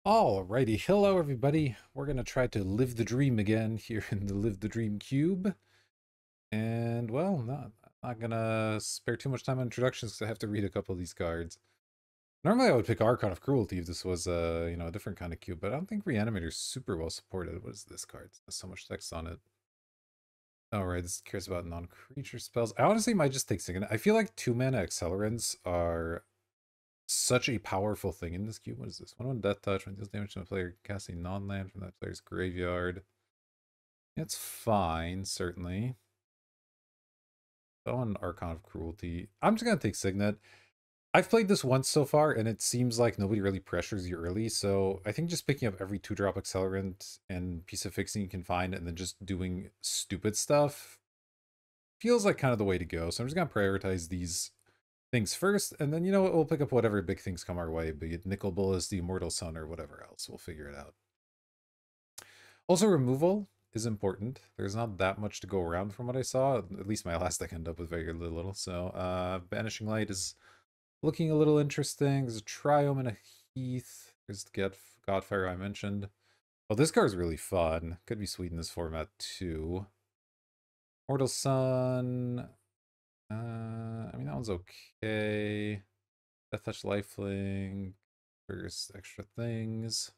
Alrighty, hello everybody. We're gonna try to live the dream again here in the Live the Dream Cube. And well, not gonna spare too much time on introductions because I have to read a couple of these cards. Normally I would pick Archon of Cruelty if this was a different kind of cube, but I don't think Reanimator's super well supported. What is this card? There's so much text on it. Alright, this cares about non-creature spells. I honestly might just take Signet. I feel like 2-mana accelerants are such a powerful thing in this cube. What is this? 1/1 Death Touch. When it deals damage to a player casting non-land from that player's graveyard. It's fine, certainly. Oh, an Archon of Cruelty. I'm just gonna take Signet. I've played this once so far, and it seems like nobody really pressures you early, so I think just picking up every 2-drop accelerant and piece of fixing you can find, and then just doing stupid stuff feels like kind of the way to go. So I'm just gonna prioritize these things first, and then, we'll pick up whatever big things come our way, be it Nicol Bolas, the Immortal Sun, or whatever else. We'll figure it out. Also, removal is important. There's not that much to go around from what I saw. At least my last deck ended up with very little. So, Banishing Light is looking a little interesting. There's a Triome and a Heath. There's the Godfire I mentioned. Oh, this card's really fun. Could be sweet in this format, too. Mortal Sun. I mean, that one's okay. Death Touch Lifelink. There's extra things.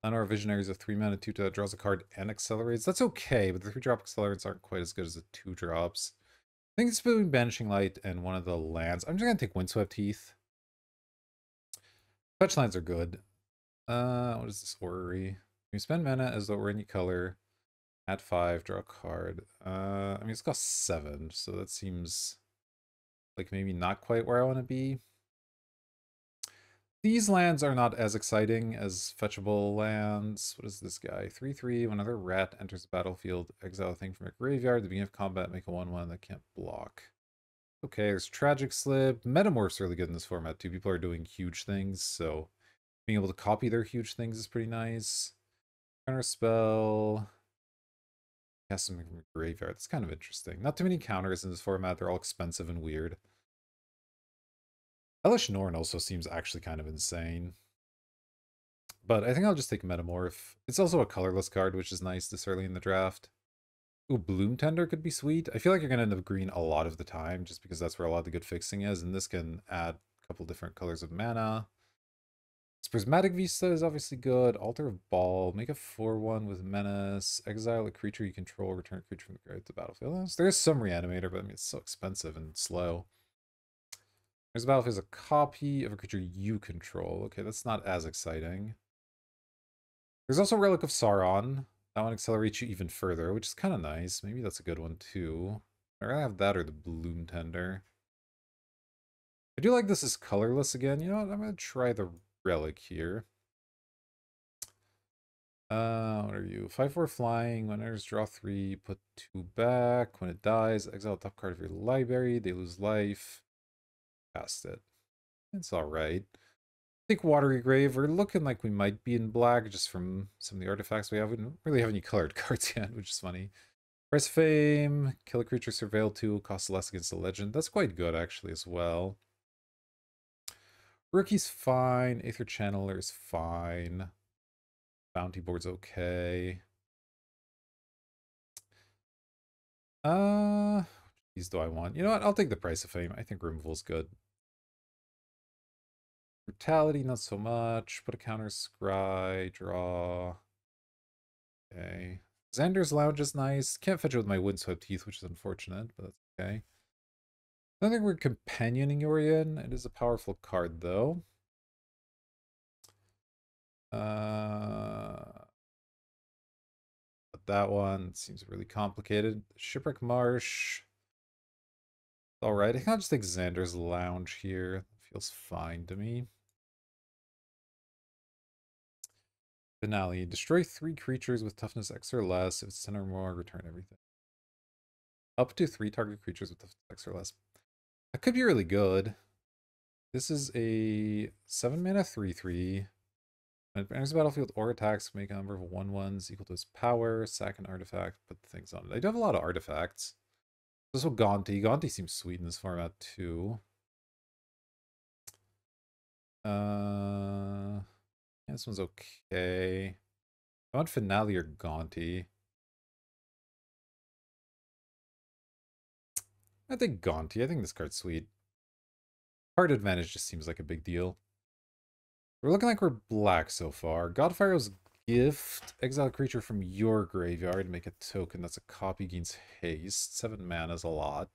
Lenore Visionary is a 3-mana 2 that draws a card and accelerates. That's okay, but the 3-drop accelerates aren't quite as good as the 2-drops. I think it's between Banishing Light and one of the lands. I'm just going to take Windswept Heath. Fetch lands are good. What is this? Orrery. You spend mana as though we're any color. Add 5, draw a card. I mean, it's cost 7, so that seems like maybe not quite where I want to be. These lands are not as exciting as fetchable lands. What is this guy? 3/3. When another rat enters the battlefield, exile a thing from your graveyard. At the beginning of combat, make a 1/1 that can't block. Okay, there's Tragic Slip. Metamorph's really good in this format too. People are doing huge things, so being able to copy their huge things is pretty nice. Counter spell. Cast something from your graveyard. That's kind of interesting. Not too many counters in this format. They're all expensive and weird. Elish Norn also seems actually kind of insane. But I think I'll just take Metamorph. It's also a colorless card, which is nice this early in the draft. Ooh, Bloom Tender could be sweet. I feel like you're going to end up green a lot of the time, just because that's where a lot of the good fixing is, and this can add a couple different colors of mana. Prismatic Vista is obviously good. Altar of Ball. Make a 4/1 with Menace. Exile a creature you control. Return a creature from the grave to the battlefield. There's some Reanimator, but I mean, it's so expensive and slow. There's a battlefield as a copy of a creature you control. Okay, that's not as exciting. There's also Relic of Sauron. That one accelerates you even further, which is kind of nice. Maybe that's a good one too. I'd rather have that or the Bloom Tender. I do like this is colorless again. You know what? I'm going to try the Relic here. What are you? 5/4 flying. When enters, draw 3, put 2 back. When it dies, exile top card of your library. They lose life. Cast it. It's alright. Think Watery Grave. We're looking like we might be in black just from some of the artifacts we have. We don't really have any colored cards yet, which is funny. Price of Fame. Kill a creature surveilled to. Costs less against the legend. That's quite good, actually, as well. Rookie's fine. Aether Channeler's fine. Bounty Board's okay. These do I want? You know what? I'll take the Price of Fame. I think Removal's good. Brutality, not so much. Put a counter, scry, draw. Okay. Xander's Lounge is nice. Can't fetch it with my Windswept Heath, which is unfortunate, but that's okay. I don't think we're companioning Yorion. It is a powerful card, though. But that one seems really complicated. Shipwreck Marsh. Alright, I think I'll just take Xander's Lounge here. Feels fine to me. Finale. Destroy 3 creatures with toughness X or less. If it's 10 or more, return everything. Up to 3 target creatures with toughness X or less. That could be really good. This is a 7-mana 3/3. When it enters the battlefield or attacks, make a number of 1/1s equal to its power. Sack an artifact, put things on it. I do have a lot of artifacts. Also Gonti. Gonti seems sweet in this format too. this one's okay. I want Finale or Gaunty. I think Gaunty. I think this card's sweet. Card advantage just seems like a big deal. We're looking like we're black so far. Godfire's Gift. Exile a creature from your graveyard. Make a token that's a copy, gains haste. 7 mana is a lot.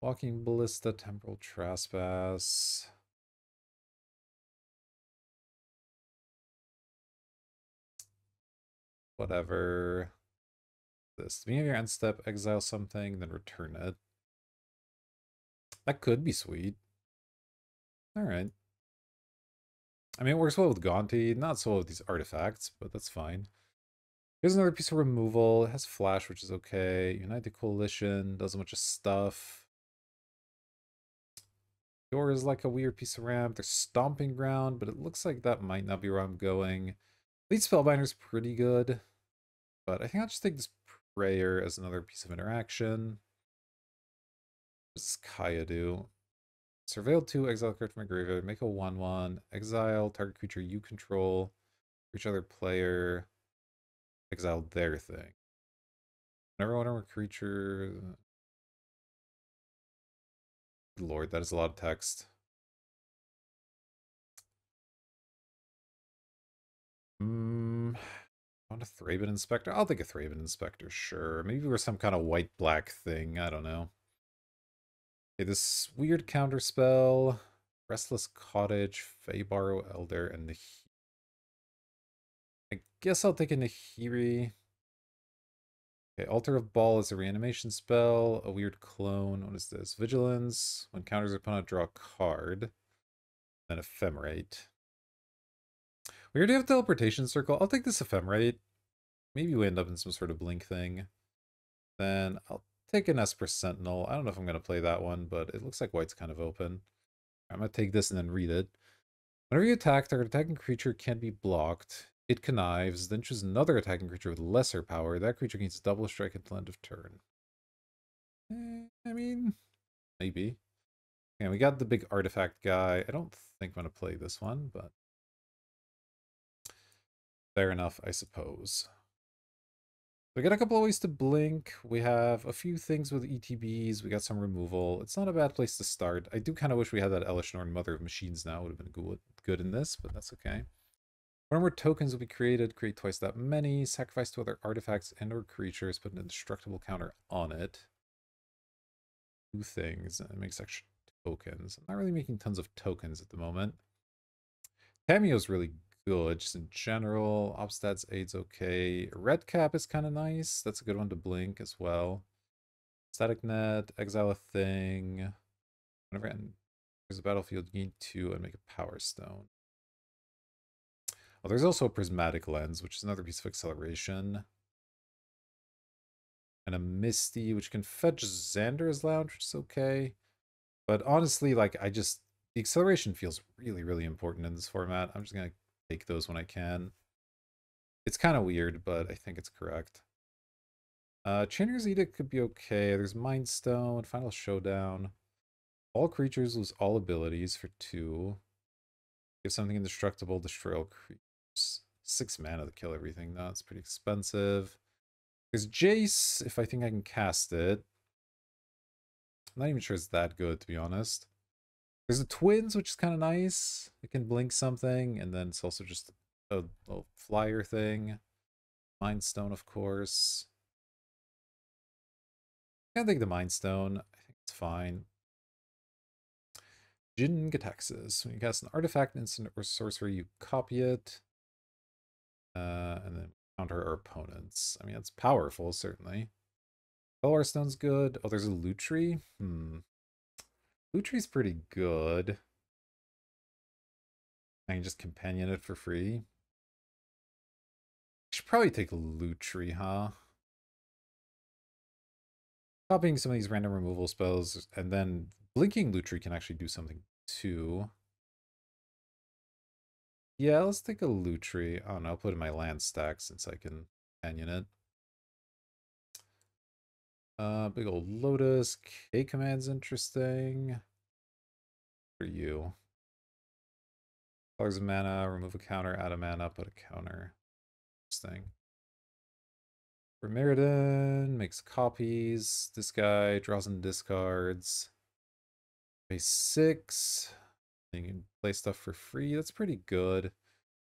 Walking Ballista, Temporal Trespass. Whatever. This. Beginning of your end step, exile something, then return it. That could be sweet. Alright. I mean, it works well with Gaunty, not so well with these artifacts, but that's fine. Here's another piece of removal. It has Flash, which is okay. Unite the Coalition, does a bunch of stuff. Door is like a weird piece of ramp. There's Stomping Ground, but it looks like that might not be where I'm going. Lead Spellbinder's pretty good, but I think I'll just take this Prayer as another piece of interaction. What does Kaya do? Surveil 2, exile a card from my graveyard, make a 1/1, exile target creature you control, for each other player, exile their thing. Whenever one of our creature. Lord, that is a lot of text. I want a Thraben Inspector? I'll take a Thraben Inspector, sure. Maybe we're some kind of white-black thing, I don't know. Okay, this weird counter spell. Restless Cottage, Feybarrow Elder, and I guess I'll take a Nahiri. Okay, Altar of Ball is a reanimation spell. A weird clone. What is this? Vigilance. When counters opponent, draw a card. Then Ephemerate. We already have Teleportation Circle. I'll take this Ephemerate. Maybe we end up in some sort of blink thing. Then I'll take an Esper Sentinel. I don't know if I'm going to play that one, but it looks like white's kind of open. I'm going to take this and then read it. Whenever you attack, target attacking creature can be blocked. It connives, then choose another attacking creature with lesser power. That creature gains double strike until end of turn. I mean, maybe. Yeah, we got the big artifact guy. I don't think I'm going to play this one, but fair enough, I suppose. We got a couple of ways to blink. We have a few things with ETBs. We got some removal. It's not a bad place to start. I do kind of wish we had that Elesh Norn Mother of Machines now. Would have been good in this, but that's okay. When more tokens will be created, create twice that many. Sacrifice to other artifacts and or creatures. Put an indestructible counter on it. 2 things. It makes extra tokens. I'm not really making tons of tokens at the moment. Cameo's really good, just in general. Obstats Aid's okay. Red Cap is kind of nice. That's a good one to blink as well. Static Net, exile a thing. Whenever there's a battlefield, gain 2 and make a Power Stone. Oh, there's also a Prismatic Lens, which is another piece of acceleration. And a Misty, which can fetch Xander's Lounge, which is okay. But honestly, like, the acceleration feels really, really important in this format. I'm just going to take those when I can. It's kind of weird, but I think it's correct. Chainer's Edict could be okay. There's Mind Stone, Final Showdown. All creatures lose all abilities for 2. Give something indestructible, destroy all creatures. 6 mana to kill everything. That's pretty expensive. There's Jace, if I think I can cast it. I'm not even sure it's that good, to be honest. There's the Twins, which is kind of nice. It can blink something, and then it's also just a little flyer thing. Mind Stone, of course. I think the Mind Stone. I think it's fine. Jin Gataxis. When you cast an artifact, instant, or sorcery, you copy it. And then counter our opponents. I mean, it's powerful, certainly. Belwar Stone's good. Oh, there's a Lutri? Lutri's pretty good. I can just companion it for free. Should probably take Lutri, huh? Copying some of these random removal spells, and then blinking Lutri can actually do something too. Yeah, let's take a Lutri. I don't know, I'll put it in my land stack since I can companion it. Big old Lotus. K-Command's interesting. For you. Colors of mana, remove a counter, add a mana, put a counter. Interesting. For Meriden, makes copies. This guy draws and discards. Pay 6. You can play stuff for free. That's pretty good.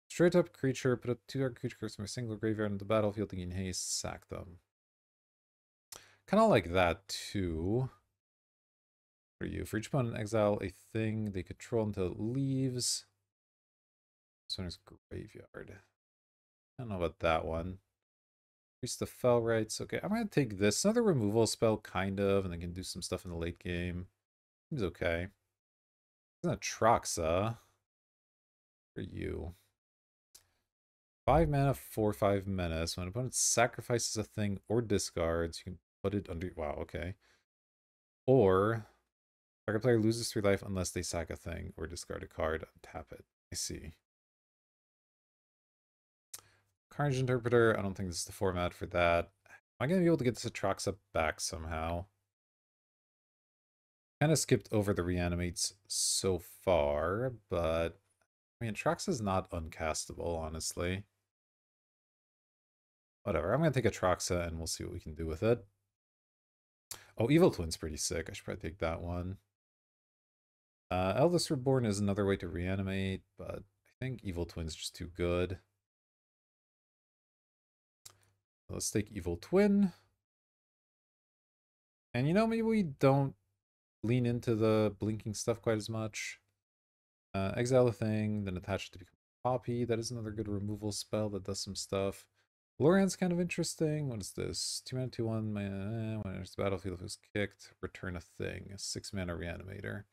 Straight up creature, put a 2 dark creature cards from a single graveyard into the battlefield to gain haste, sack them. Kind of like that too. For you. For each opponent, exile a thing they control until it leaves. This one is graveyard. I don't know about that one. Increase the fell rights. Okay, I'm going to take this. Another removal spell, kind of, and then can do some stuff in the late game. Seems okay. Isn't a Troxa for you. 5 mana, 4/5 menace. When an opponent sacrifices a thing or discards, you can put it under. Wow, okay. Or target player loses 3 life unless they sack a thing or discard a card, untap it. I see. Carnage Interpreter, I don't think this is the format for that. Am I going to be able to get this Atraxa back somehow? Kind of skipped over the reanimates so far, but I mean, Atraxa is not uncastable, honestly. Whatever, I'm going to take Atraxa and we'll see what we can do with it. Oh, Evil Twin's pretty sick. I should probably take that one. Eldest Reborn is another way to reanimate, but I think Evil Twin's just too good. Let's take Evil Twin. And you know, maybe we don't lean into the blinking stuff quite as much. Exile a thing, then attach it to become a copy. That is another good removal spell that does some stuff. Loran's kind of interesting. What is this? 2 mana, 2/1. When it enters the battlefield, if it was kicked, return a thing. A 6 mana reanimator.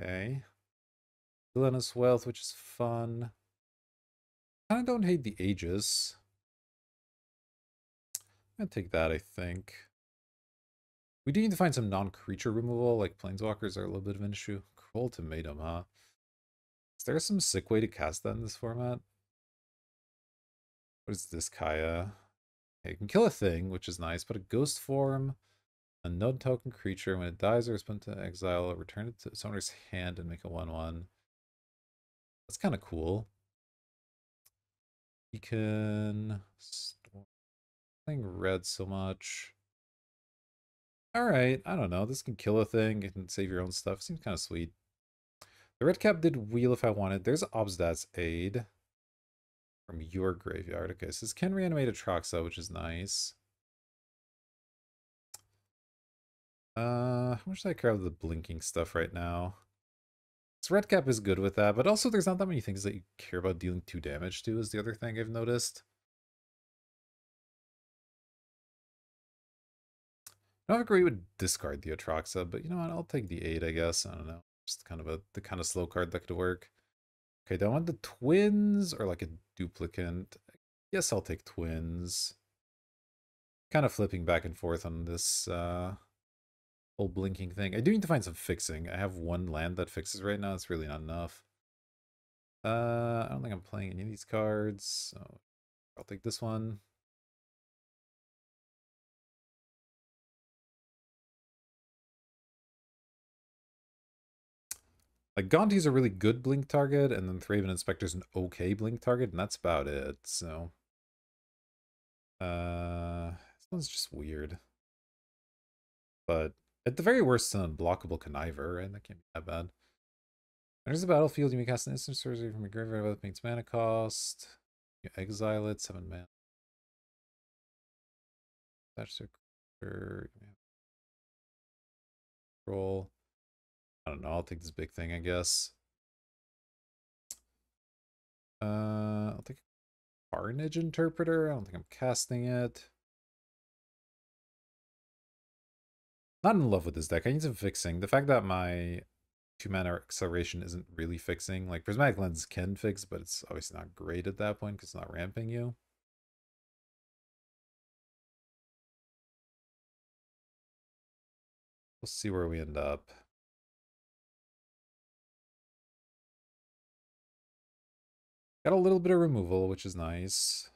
Okay. Villainous Wealth, which is fun. I don't hate the Aegis. I'm gonna take that, I think. We do need to find some non-creature removal, like Planeswalkers are a little bit of an issue. Cruel Ultimatum, huh? Is there some sick way to cast that in this format? What is this, Kaya? Okay, you can kill a thing, which is nice, but a ghost form, a non-token creature. When it dies or is put into exile, return it to its owner's hand and make a 1/1. That's kind of cool. You can... Playing red so much. Alright, I don't know. This can kill a thing. It can save your own stuff. Seems kind of sweet. The red cap did wheel if I wanted. There's Obsdat's Aid from your graveyard. Okay, so this can reanimate a Troxa, which is nice. How much do I care about the blinking stuff right now? This red cap is good with that, but also there's not that many things that you care about dealing 2 damage to is the other thing I've noticed. I don't agree with discard the Atraxa, but you know what? I'll take the 8, I guess. I don't know. Just kind of the kind of slow card that could work. Okay, do I want the twins or like a duplicate? Yes, I'll take twins. Kind of flipping back and forth on this whole blinking thing. I do need to find some fixing. I have 1 land that fixes right now. It's really not enough. I don't think I'm playing any of these cards, so I'll take this one. Like, Gonti's a really good blink target, and then Thraven Inspector's an okay blink target, and that's about it, so... this one's just weird. But at the very worst, it's an unblockable Conniver, right? That can't be that bad. There's a battlefield, you may cast an instant sorcery from your graveyard without paying its mana cost. You exile it, 7 mana. Attach to a creature. Roll. I don't know, I'll take this big thing, I guess. I'll take Carnage Interpreter. I don't think I'm casting it. Not in love with this deck. I need some fixing. The fact that my 2 mana acceleration isn't really fixing. Like, Prismatic Lens can fix, but it's obviously not great at that point because it's not ramping you. We'll see where we end up. Got a little bit of removal, which is nice.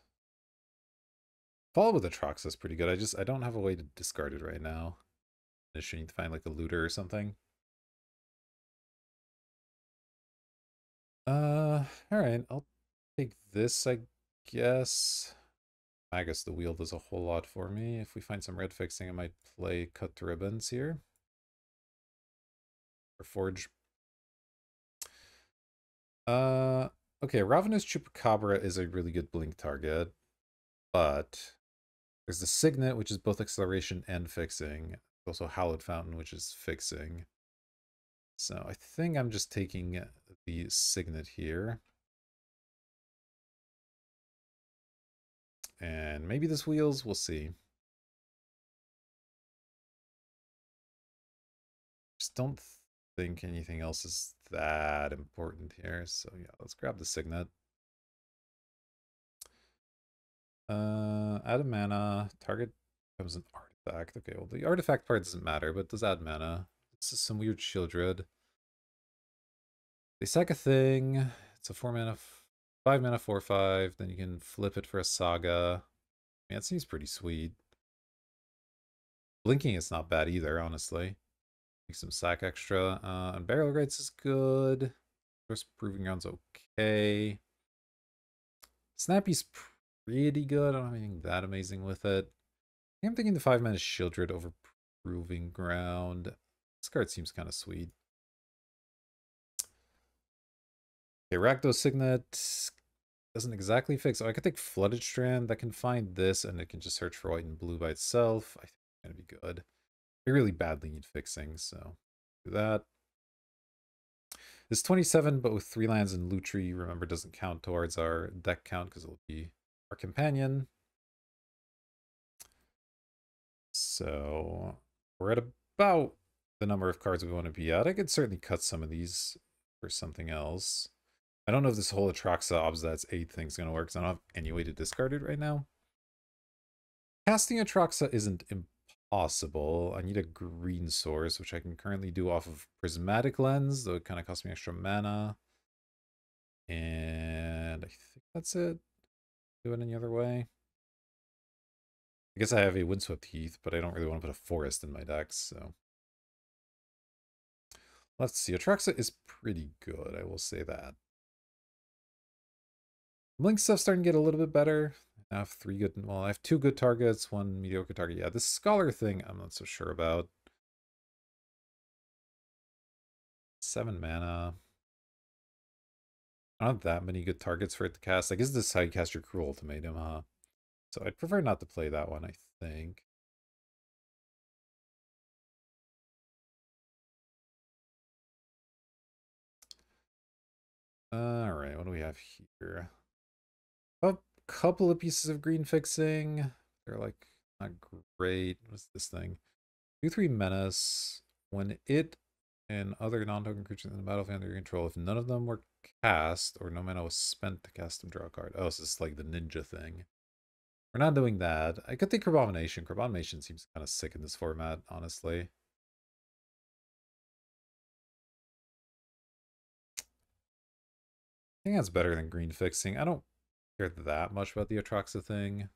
Follow with the Trox is pretty good. I don't have a way to discard it right now. I should need to find like a looter or something. Alright, I'll take this, I guess. I guess the wheel does a whole lot for me. If we find some red fixing, I might play cut to ribbons here. Or forge. Okay, Ravenous Chupacabra is a really good blink target, but there's the Signet, which is both acceleration and fixing. Also Hallowed Fountain, which is fixing. So I think I'm just taking the Signet here. And maybe this wheels, we'll see. Just don't think anything else is that important here. So yeah, let's grab the Signet. Add a mana. Target becomes an artifact. Okay, well the artifact part doesn't matter, but it does add mana. This is some weird Shieldred. They sack a thing. It's a 4 mana, 5 mana, 4/5. Then you can flip it for a Saga. Man, it seems pretty sweet. Blinking is not bad either, honestly. Make some sack extra. And Burial Rites is good. First Proving Ground's okay. Snappy's pretty good. I don't have anything that amazing with it. I'm thinking the 5 mana Shieldred over Proving Ground. This card seems kind of sweet. Okay, Rakdos Signet doesn't exactly fix. Oh, I could take Flooded Strand. That can find this, and it can just search for white and blue by itself. I think it's going to be good. I really badly need fixing, so do that. This 27, but with 3 lands and Lutri, remember, doesn't count towards our deck count because it'll be our companion. So we're at about the number of cards we want to be at. I could certainly cut some of these for something else. I don't know if this whole Atraxa Obstats 8 thing's going to work because I don't have any way to discard it right now. Casting Atraxa isn't impossible. I need a green source, which I can currently do off of Prismatic Lens, though it kind of costs me extra mana. And I think that's it. Do it any other way? I guess I have a Windswept Heath, but I don't really want to put a forest in my decks, so. Let's see. Atraxa is pretty good, I will say that. Blink stuff's starting to get a little bit better. I have 3 good, well, I have 2 good targets, 1 mediocre target. Yeah, this Scholar thing, I'm not so sure about. 7 mana. I don't have that many good targets for it to cast. I guess this is how you cast your Cruel Ultimatum, huh? So I'd prefer not to play that one, I think. Alright, what do we have here? A couple of pieces of green fixing. They're like not great. What's this thing? 2/3 Menace. When it and other non-token creatures in the battlefield under your control, if none of them were cast or no mana was spent to cast them, draw a card. Oh, so it's like the ninja thing. We're not doing that. I could think Crabomination. Crabomination seems kind of sick in this format, honestly. I think that's better than green fixing. I don't care that much about the Atraxa thing.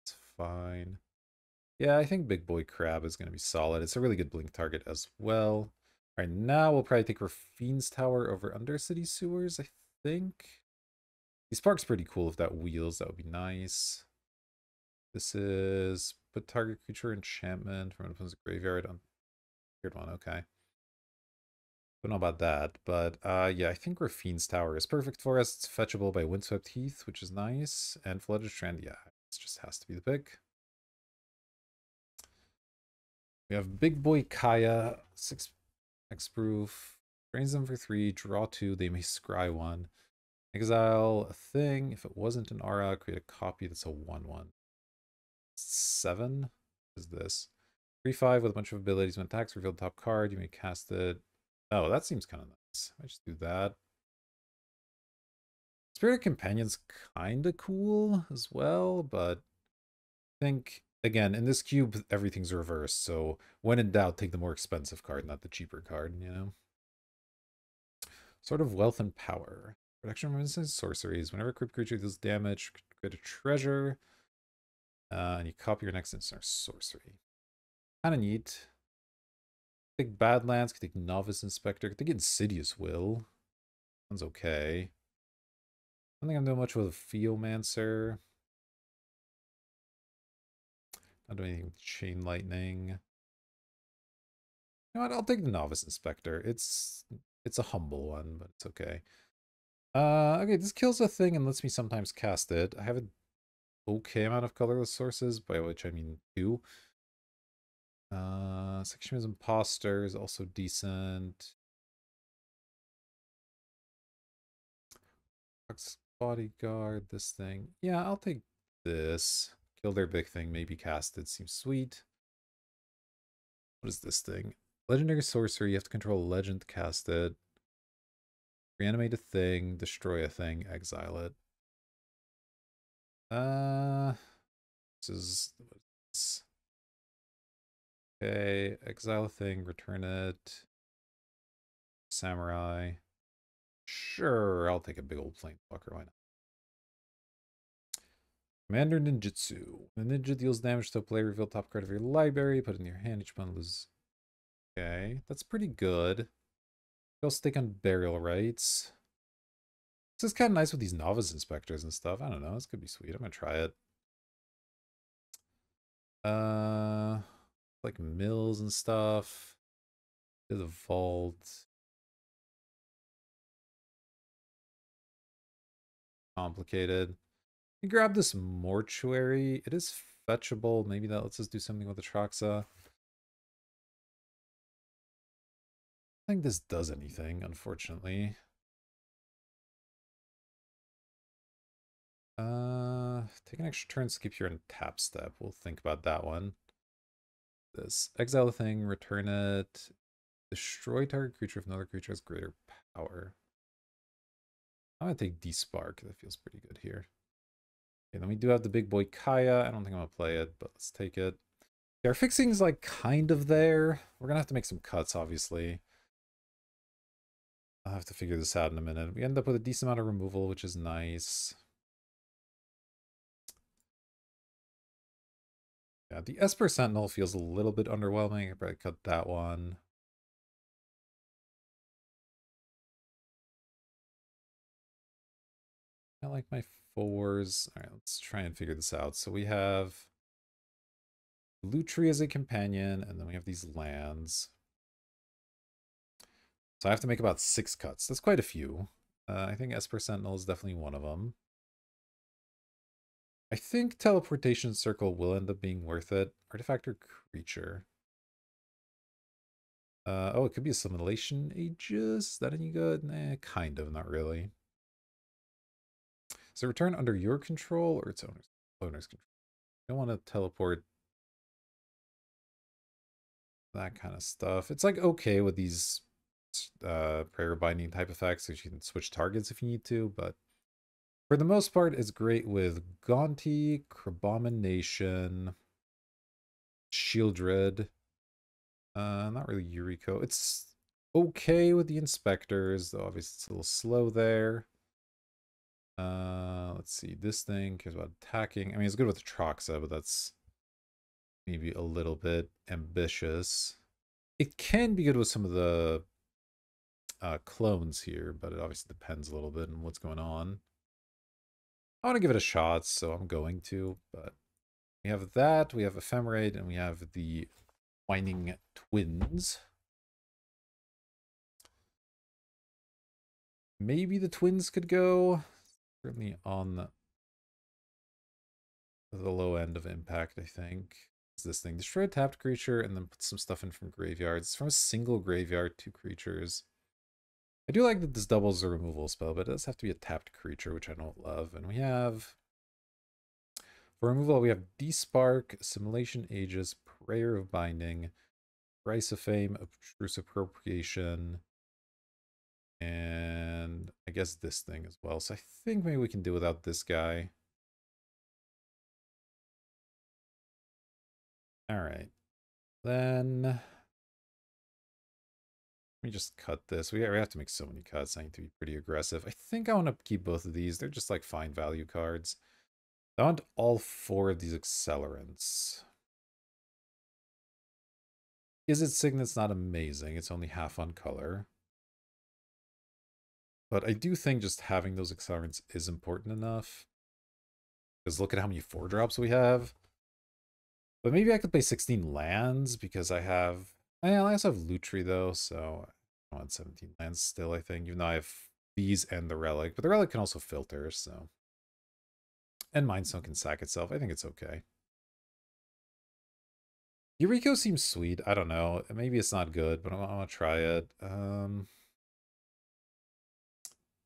It's fine. Yeah, I think Big Boy Crab is going to be solid. It's a really good blink target as well. All right, now we'll probably take Raffine's Tower over Undercity Sewers, I think. The Spark's pretty cool if that wheels. That would be nice. This is put target creature enchantment from an opponent's graveyard on weird one. Okay. Don't know about that, but yeah, I think Raffine's Tower is perfect for us. It's fetchable by Windswept Heath, which is nice, and Flooded Strand. Yeah, it just has to be the pick. We have Big Boy Kaya, 6 X-proof. Drains them for 3, draw 2, they may scry 1. Exile a thing. If it wasn't an aura, create a copy that's a 1/1. 7 is this. 3/5 with a bunch of abilities. When attacks, reveal the top card. You may cast it. Oh, that seems kind of nice. I just do that. Spirit Companion's kind of cool as well, but I think, again, in this cube, everything's reversed. So when in doubt, take the more expensive card, not the cheaper card, you know? Sort of Wealth and Power. Protection from instant sorceries. Whenever a creature deals damage, create a treasure. And you copy your next instant sorcery. Kind of neat. Take Badlands, could take Novice Inspector, could take Insidious Will. Sounds okay. I don't think I'm doing much with a Feomancer. Not doing anything with Chain Lightning. You know what? I'll take the Novice Inspector. It's a humble one, but it's okay. Okay, this kills a thing and lets me sometimes cast it. I have an okay amount of colorless sources, by which I mean 2. Section is Imposter is also decent. Bodyguard, this thing. Yeah, I'll take this. Kill their big thing, maybe cast it. Seems sweet. What is this thing? Legendary sorcery. You have to control a legend to cast it. Reanimate a thing. Destroy a thing. Exile it. This is... Okay, exile a thing. Return it. Samurai. Sure, I'll take a big old planeswalker. Why not? Commander Ninjutsu. The ninja deals damage to a player. Reveal top card of your library. Put it in your hand. Each one loses. Okay, that's pretty good. Go stick on burial rights. This is kind of nice with these novice inspectors and stuff. I don't know. This could be sweet. I'm gonna try it. Like mills and stuff. To the vault. Complicated. You grab this mortuary. It is fetchable. Maybe that lets us do something with the Atraxa. I think this does anything, unfortunately. Take an extra turn, skip here, and tap step. We'll think about that one. This exile the thing, return it. Destroy target creature if another creature has greater power. I'm gonna take D-Spark. That feels pretty good here. Okay, then we do have the big boy Kaya. I don't think I'm gonna play it, but let's take it. Yeah, our fixing's like kind of there. We're gonna have to make some cuts, obviously. I'll have to figure this out in a minute. We end up with a decent amount of removal, which is nice. Yeah, the Esper Sentinel feels a little bit underwhelming. I probably cut that one. I like my 4s. All right, let's try and figure this out. So we have Lutri as a companion, and then we have these lands. So I have to make about 6 cuts. That's quite a few. I think Esper Sentinel is definitely one of them. I think Teleportation Circle will end up being worth it. Artifact or creature. Oh, it could be Assimilation Aegis. Is that any good? Nah, kind of, not really. Is it return under your control or its owner's control? I don't want to teleport that kind of stuff. It's like okay with these prayer binding type effects, so you can switch targets if you need to, but for the most part, it's great with Gaunty, Crabomination, Shieldred. Not really Yuriko. It's okay with the inspectors, though obviously it's a little slow there. Let's see. This thing cares about attacking. I mean, it's good with the Troxa, but that's maybe a little bit ambitious. It can be good with some of the clones here, but it obviously depends a little bit on what's going on. I want to give it a shot, so I'm going to, but we have that, we have Ephemerate, and we have the Whining Twins. Maybe the Twins could go. Certainly on the low end of impact, I think. Is this thing. Destroy a tapped creature and then put some stuff in from graveyards. It's from a single graveyard, 2 creatures. I do like that this doubles a removal spell, but it does have to be a tapped creature, which I don't love. And we have... For removal, we have D-Spark, Assimilation Aegis, Prayer of Binding, Price of Fame, Obtruse Appropriation, and I guess this thing as well. So I think maybe we can do without this guy. All right. Then let me just cut this. We have to make so many cuts. I need to be pretty aggressive. I think I want to keep both of these. They're just like fine value cards. I want all 4 of these accelerants. Is its signet's not amazing. It's only half on color. But I do think just having those accelerants is important enough. Because look at how many 4-drops we have. But maybe I could play 16 lands because I have... I also have Lutri though, so I want 17 lands still, I think. Even though I have these and the Relic. But the Relic can also filter, so... And Mindstone can sack itself. I think it's okay. Eureka seems sweet. I don't know. Maybe it's not good, but I want to try it.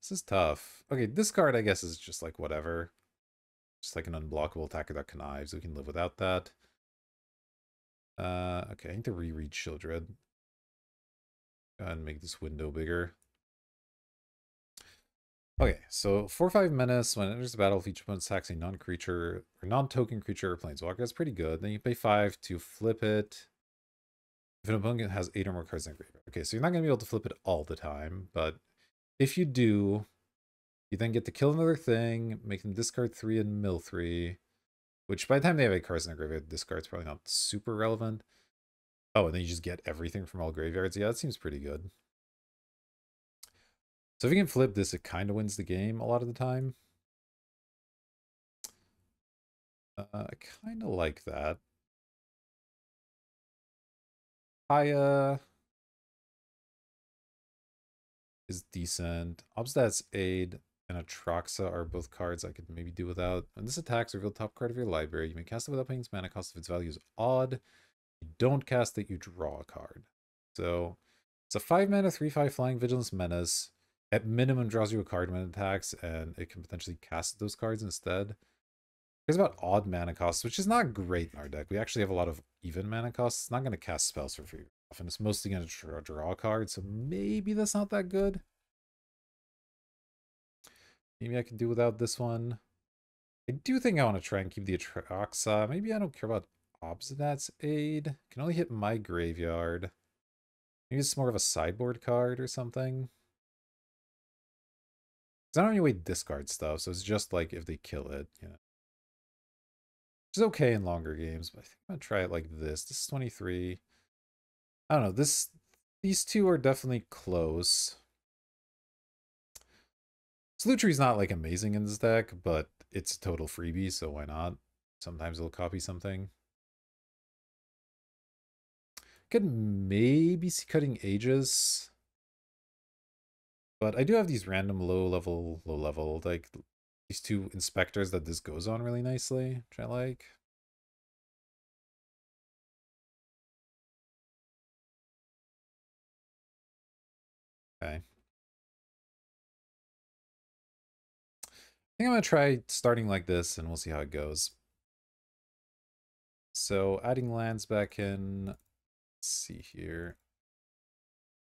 This is tough. Okay, this card I guess is just like whatever. Just like an unblockable attacker that connives. We can live without that. Okay, I need to reread Shieldred. Go ahead and make this window bigger. Okay, so 4/5 menace. When it enters the battlefield, each opponent attacks a non-creature or non-token creature or planeswalker. That's pretty good. Then you pay 5 to flip it. If an opponent has 8 or more cards in the graveyard. Okay, so you're not going to be able to flip it all the time, but if you do, you then get to kill another thing, make them discard 3 and mill 3, which by the time they have 8 cards in their graveyard, discard's probably not super relevant. Oh, and then you just get everything from all graveyards. Yeah, that seems pretty good. So if you can flip this, it kind of wins the game a lot of the time. I kind of like that. Haya is decent. Obstats Aid and Atraxa are both cards I could maybe do without. When this attacks, reveal top card of your library. You may cast it without paying its mana cost if its value is odd. You don't cast it, you draw a card. So it's a 5-mana, 3/5 flying Vigilance Menace. At minimum, draws you a card when it attacks, and it can potentially cast those cards instead. It's about odd mana costs, which is not great in our deck. We actually have a lot of even mana costs. It's not going to cast spells for free often. It's mostly going to draw a card, so maybe that's not that good. Maybe I can do without this one. I do think I want to try and keep the Atraxa. Maybe I don't care about Obsidat's Aid. Can only hit my graveyard. Maybe it's more of a sideboard card or something. Because I don't have any way to discard stuff, so it's just like if they kill it, you know. Which is okay in longer games, but I think I'm gonna try it like this. This is 23. I don't know. These two are definitely close. Slutry's not like amazing in this deck, but it's a total freebie, so why not? Sometimes it'll copy something. Could maybe see Cutting Ages. But I do have these random low level, like these two inspectors that this goes on really nicely, which I like. Okay. I think I'm going to try starting like this and we'll see how it goes. So adding lands back in, let's see here.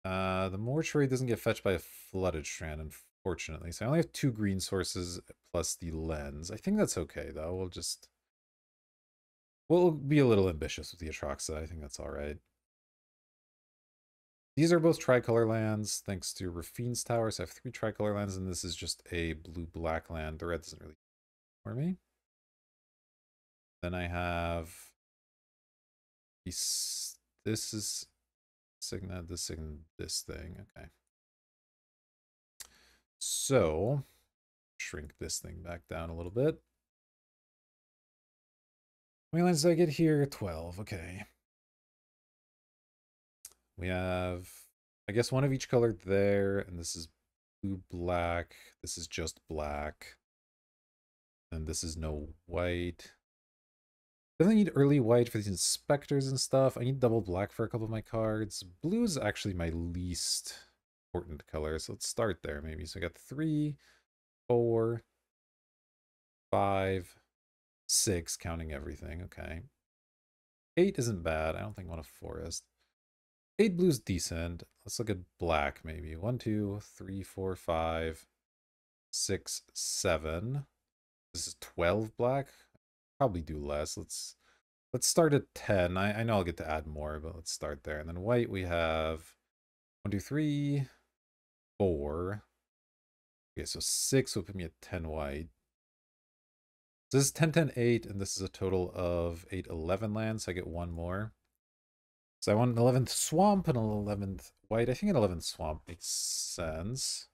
The mortuary doesn't get fetched by a flooded strand, unfortunately. So I only have 2 green sources plus the lens. I think that's okay though. We'll be a little ambitious with the Atraxa. I think that's all right. These are both tricolor lands, thanks to Rafine's Tower. So I have 3 tricolor lands, and this is just a blue-black land. The red doesn't really for me. Then I have this is Signet, this Signet, this thing. Okay. So shrink this thing back down a little bit. How many lands did I get here? 12. Okay. We have, I guess, one of each color there, and this is blue, black. This is just black. And this is no white. Definitely need early white for these inspectors and stuff. I need double black for a couple of my cards. Blue is actually my least important color, so let's start there maybe. So I got 3, 4, 5, 6, counting everything. Okay. 8 isn't bad. I don't think I want a forest. 8 blue's decent. Let's look at black maybe. 1, 2, 3, 4, 5, 6, 7. This is 12 black. Probably do less. Let's start at 10. I know I'll get to add more, but let's start there. And then white we have 1, 2, 3, 4. Okay, so 6 will put me at 10 white. So this is 10, 10, 8, and this is a total of 8, 11 lands, so I get 1 more. So I want an 11th swamp and an 11th white. I think an 11th swamp makes sense.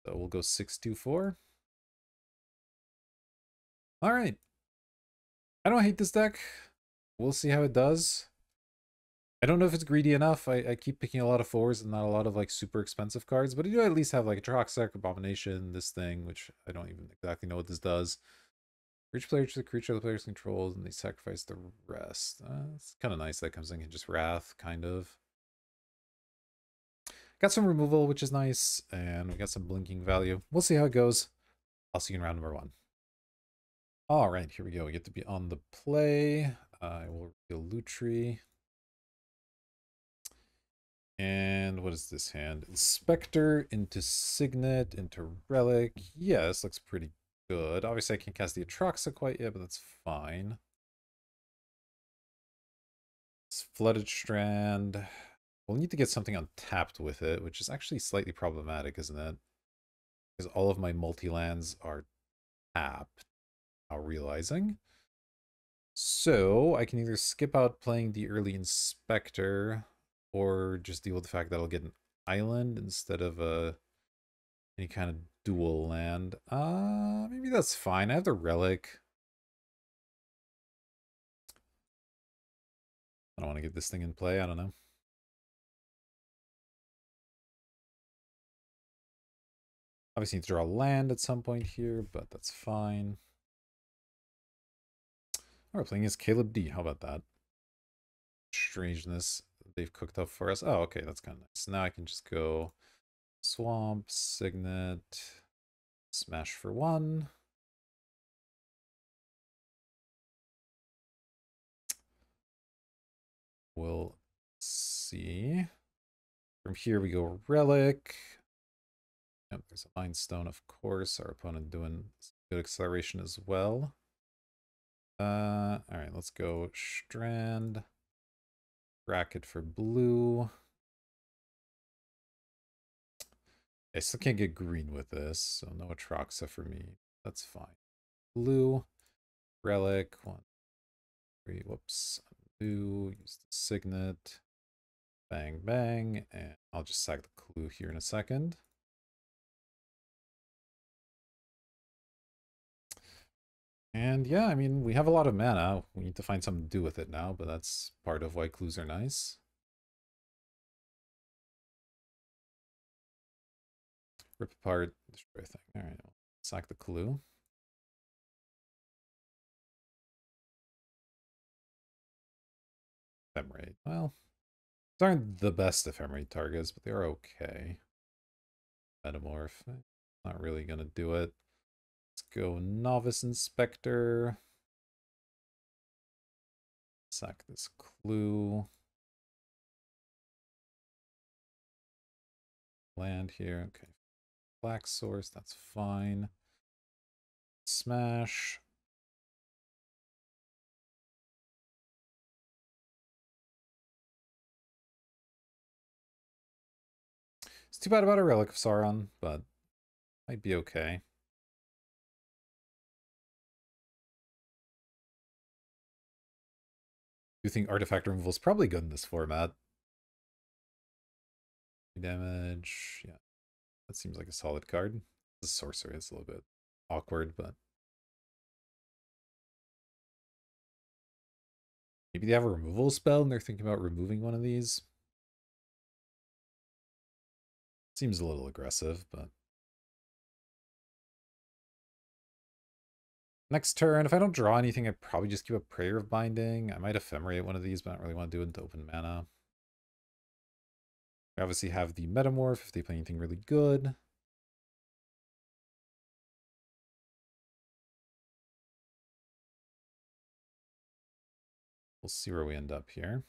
So we'll go 6-2-4. All right. I don't hate this deck. We'll see how it does. I don't know if it's greedy enough. I keep picking a lot of fours and not a lot of like super expensive cards, but I do at least have like a Droxac, Abomination, this thing, which I don't even exactly know what this does. Each player chooses a creature the players controls and they sacrifice the rest. It's kind of nice that comes in and just Wrath, kind of. Got some removal, which is nice, and we got some blinking value. We'll see how it goes. I'll see you in round number 1. All right, here we go. We get to be on the play. I will reveal Lutri. And what is this hand? Inspector into Signet into Relic. Yeah, this looks pretty good. Obviously, I can't cast the Atraxa quite yet, but that's fine. It's Flooded Strand. We'll need to get something untapped with it, which is actually slightly problematic, isn't it? Because all of my multi-lands are tapped, now realizing. So I can either skip out playing the early Inspector or just deal with the fact that I'll get an island instead of any kind of dual land. Maybe that's fine. I have the Relic. I don't want to get this thing in play. I don't know. Obviously need to draw land at some point here, but that's fine. Oh, we're playing as Caleb D. How about that? Strangeness they've cooked up for us. Oh, okay, that's kind of nice. Now I can just go Swamp, Signet, smash for 1. We'll see. From here we go Relic. Yep, there's a Mind Stone, of course. Our opponent doing good acceleration as well. Alright, let's go Strand. Bracket for blue. I still can't get green with this, so no Atraxa for me. That's fine. Blue. Relic. 1, 3, whoops. Undo. Use the Signet. Bang, bang. And I'll just sack the clue here in a second. And yeah, I mean, we have a lot of mana. We need to find something to do with it now, but that's part of why clues are nice. Rip apart, destroy thing. All right, sack the clue. Ephemerate. Well, these aren't the best ephemerate targets, but they are okay. Metamorph. Not really gonna do it. Let's go Novice Inspector. Sack this clue. Land here. Okay. Black source, that's fine. Smash. It's too bad about a Relic of Sauron, but might be okay. You think artifact removal is probably good in this format. Damage, yeah. That seems like a solid card. The sorcery is a little bit awkward, but maybe they have a removal spell and they're thinking about removing one of these. Seems a little aggressive, but next turn, if I don't draw anything, I probably just keep a Prayer of Binding. I might ephemerate one of these, but I don't really want to do it into open mana. We obviously have the Metamorph if they play anything really good. We'll see where we end up here.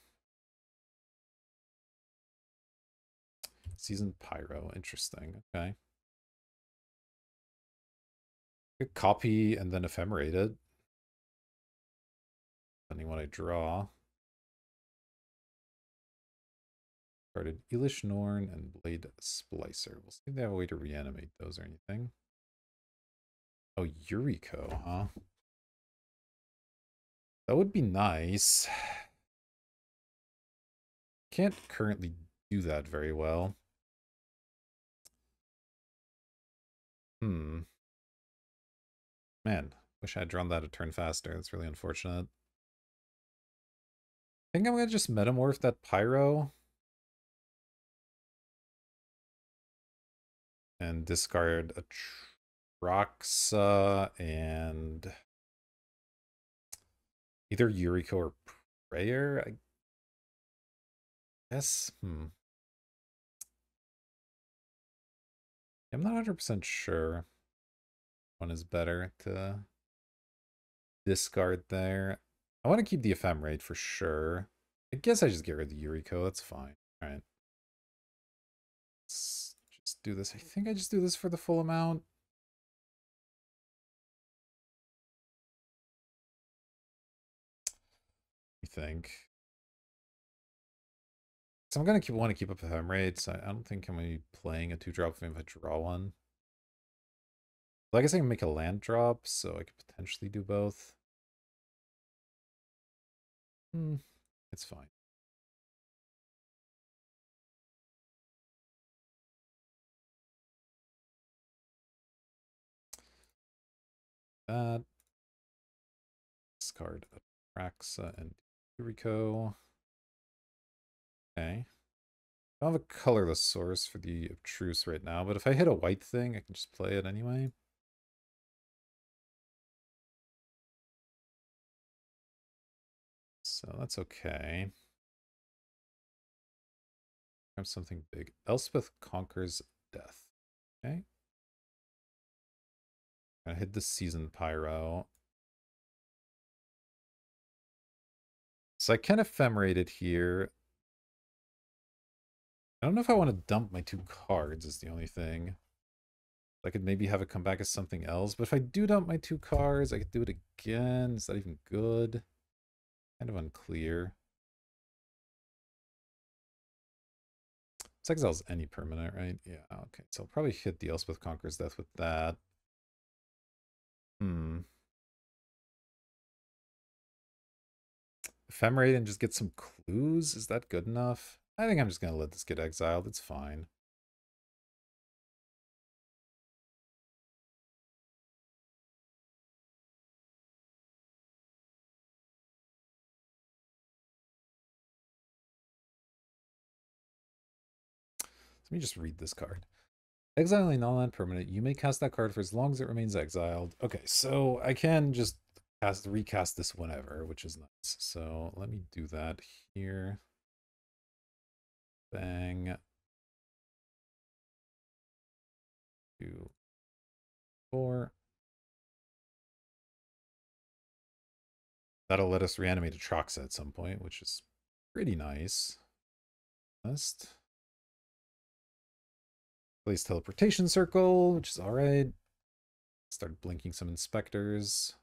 Seasoned Pyro, interesting. Okay. Could copy and then ephemerate it. Depending what I draw. Carded Elish Norn and Blade Splicer. We'll see if they have a way to reanimate those or anything. Oh, Yuriko, huh? That would be nice. can't currently do that very well. Hmm. Man, wish I had drawn that a turn faster. That's really unfortunate. I think I'm gonna just metamorph that Pyro and discard a Troxa and either Yuriko or Prayer, I guess. I'm not 100% sure one is better to discard there. I want to keep the Ephemerate for sure. I guess I just get rid of the Yuriko. That's fine. All right. Let's just do this. I think I just do this for the full amount. I think. So I'm gonna want to keep up Ephemerate. So I don't think I'm gonna be playing a 2-drop if I draw one. Well, I guess I can make a land drop, so I could potentially do both. It's fine. That. Discard Apraxa and Yuriko. Okay. I don't have a colorless source for the Obtruse right now, but if I hit a white thing, I can just play it anyway. So that's okay. Have something big. Elspeth conquers death. Okay. I hit the season Pyro. So I can ephemerate it here. I don't know if I want to dump my 2 cards is the only thing. I could maybe have it come back as something else. But if I do dump my 2 cards, I could do it again. Is that even good? Kind of unclear. It's exiles any permanent, right? Yeah, okay. So I'll probably hit the Elspeth Conquers Death with that. Ephemerate and just get some clues? Is that good enough? I think I'm just going to let this get exiled. It's fine. Let me just read this card. Exiling non-land permanent, you may cast that card for as long as it remains exiled. Okay, so I can just recast this whenever, which is nice. So let me do that here. Bang. 2, 4. That'll let us reanimate a Troxa at some point, which is pretty nice. List. Place teleportation circle, which is alright. Start blinking some inspectors.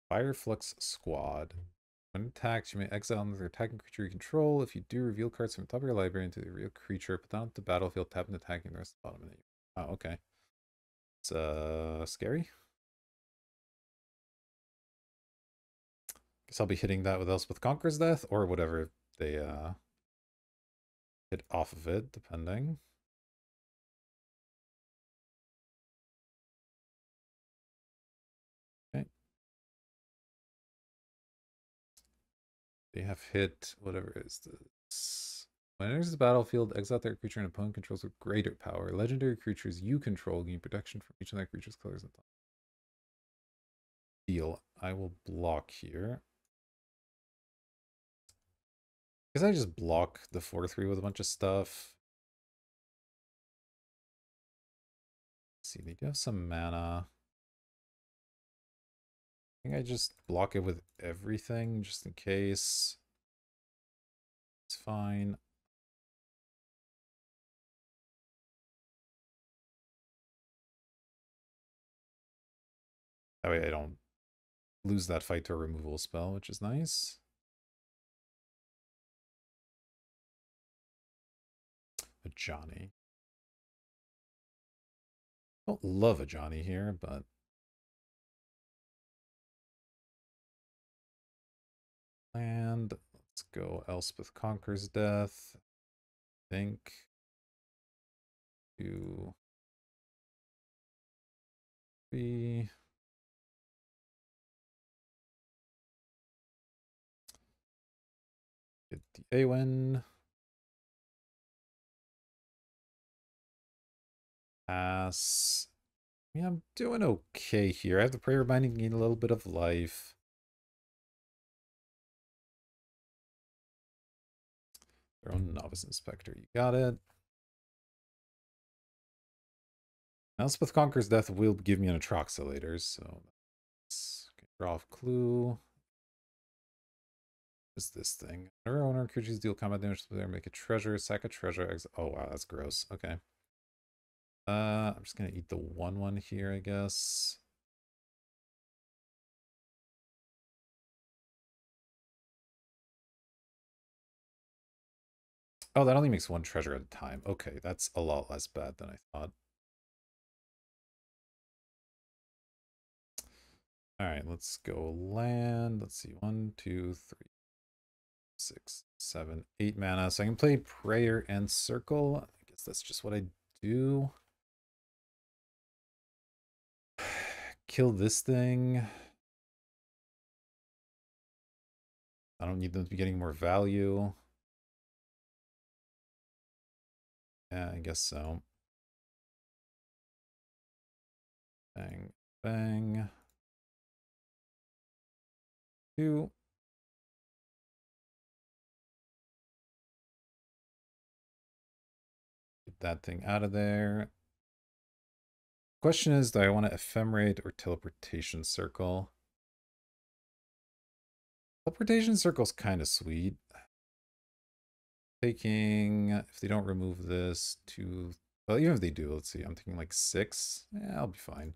Fireflux Squad. When attacked, you may exile another attacking creature you control. If you do, reveal cards from the top of your library into the real creature. Put down at the battlefield, tap and attacking the rest of the bottom menu. Oh, okay. It's scary. Guess I'll be hitting that with Elspeth Conquers Death or whatever they hit off of it, depending. Okay. They have hit whatever is this. When it enters the battlefield, exile their creature and opponent controls with greater power. Legendary creatures you control gain protection from each of their creature's colors and types. Deal. I will block here. Because I just block the 4-3 with a bunch of stuff. Let's see, they do have some mana. I think I just block it with everything just in case. It's fine. That way I don't lose that fight to a removal spell, which is nice. A Johnny. Don't love a Johnny here, but land. Let's go Elspeth Conquers Death. I think. 2, 3. Get the Awen. Pass. Yeah, I'm doing okay here. I have the Prayer Binding, gain a little bit of life. Their own Novice Inspector. You got it. Elspeth Conquers Death will give me an Atroxa later, so let's draw off clue. Is this thing? Her owner creatures deal combat damage to the player, make a treasure, sack a treasure. Oh wow, that's gross. Okay. I'm just gonna eat the 1/1 here, I guess. Oh, that only makes one treasure at a time. Okay, that's a lot less bad than I thought. All right, let's go land. Let's see, 1, 2, 3, 6, 7, 8 mana. So I can play Prayer and Circle. I guess that's just what I do. Kill this thing. I don't need them to be getting more value. Yeah, I guess so. Bang, bang. 2. Get that thing out of there. Question is, do I want to Ephemerate or Teleportation Circle? Teleportation Circle's kind of sweet. Taking, if they don't remove this, 2... Well, even if they do, let's see, I'm thinking like 6. Yeah, I'll be fine.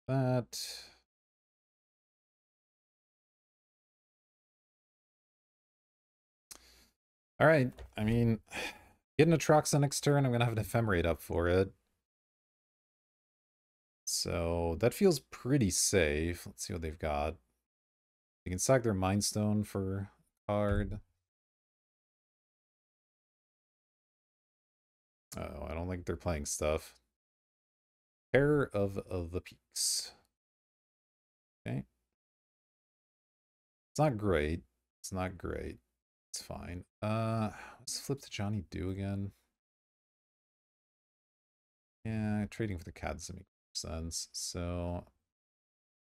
That... All right, I mean, getting a Troxa next turn, I'm going to have an Ephemerate up for it. So that feels pretty safe. Let's see what they've got. They can sack their Mind Stone for a card. Oh, I don't think they're playing stuff. Terror of the Peaks. Okay. It's not great. It's not great. It's fine. Let's flip to Johnny Do again. Yeah, trading for the cat doesn't make sense. So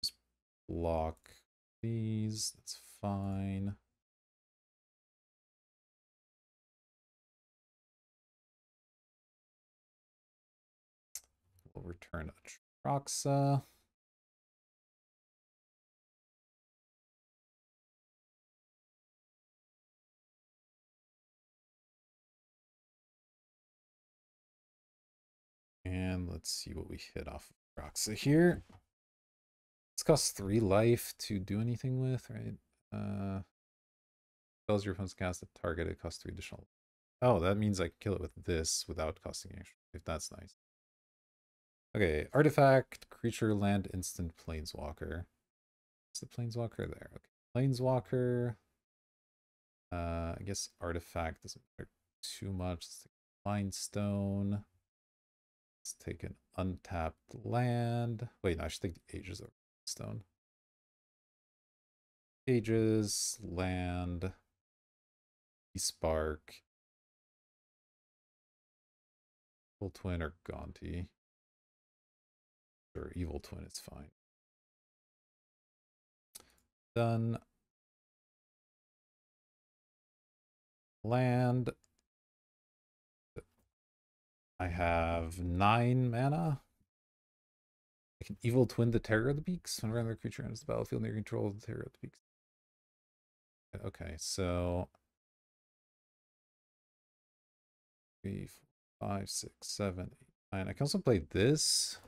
just block these. That's fine. We'll return Atroxa. And let's see what we hit off of Atroxa here. This costs 3 life to do anything with, right? Spells your opponent's cast a target, it costs 3 additional. Oh, that means I can kill it with this without costing extra. If that's nice. Okay, artifact, creature, land, instant, planeswalker. What's the planeswalker there? Okay, planeswalker. I guess artifact doesn't matter too much. Let's take Mind Stone. Let's take an untapped land. Wait, no, I should take the Ages over Stone. Ages, land, Spark, Evil Twin or Gonti. Or Evil Twin is fine. Done. Land. I have 9 mana. I can Evil Twin the Terror of the Peaks. Whenever another creature enters the battlefield near control of the Terror of the Peaks. Okay, so 3, 4, 5, 6, 7, 8, 9. I can also play this.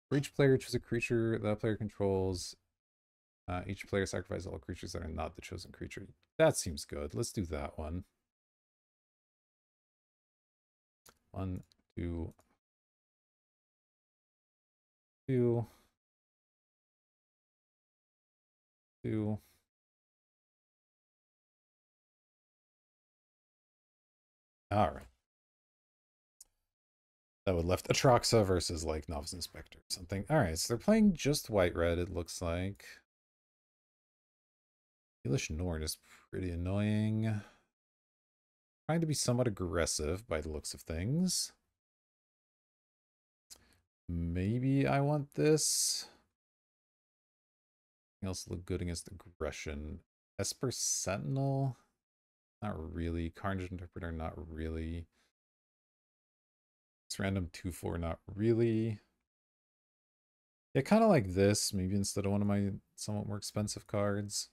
For each player, choose a creature that player controls. Each player sacrifices all creatures that are not the chosen creature. That seems good. Let's do that one. One, two, two, two. All right. That would left Atraxa versus like Novice Inspector or something. All right, so they're playing just white red, it looks like. Elish Norn is pretty annoying. Trying to be somewhat aggressive by the looks of things. Maybe I want this. Anything else look good against aggression? Esper Sentinel? Not really. Carnage Interpreter? Not really. It's random 2-4, not really. Yeah, kind of like this, maybe instead of one of my somewhat more expensive cards.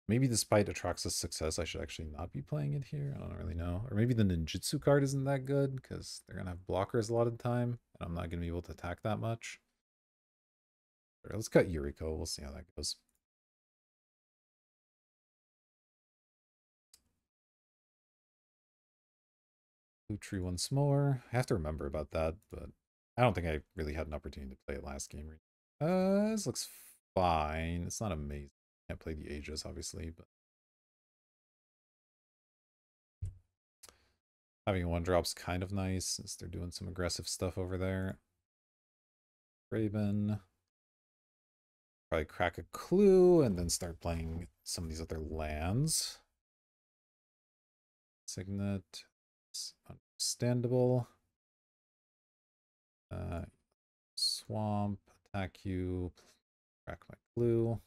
Maybe despite Atraxa's success, I should actually not be playing it here. I don't really know. Or maybe the ninjutsu card isn't that good because they're going to have blockers a lot of the time. And I'm not going to be able to attack that much. All right, let's cut Yuriko. We'll see how that goes. Blue Tree once more. I have to remember about that, but I don't think I really had an opportunity to play it last game. This looks fine. It's not amazing. Can't play the Aegis, obviously, but having one drop's kind of nice since they're doing some aggressive stuff over there. Raven. Probably crack a clue and then start playing some of these other lands. Signet. It's understandable. Swamp. Attack you. Crack my clue.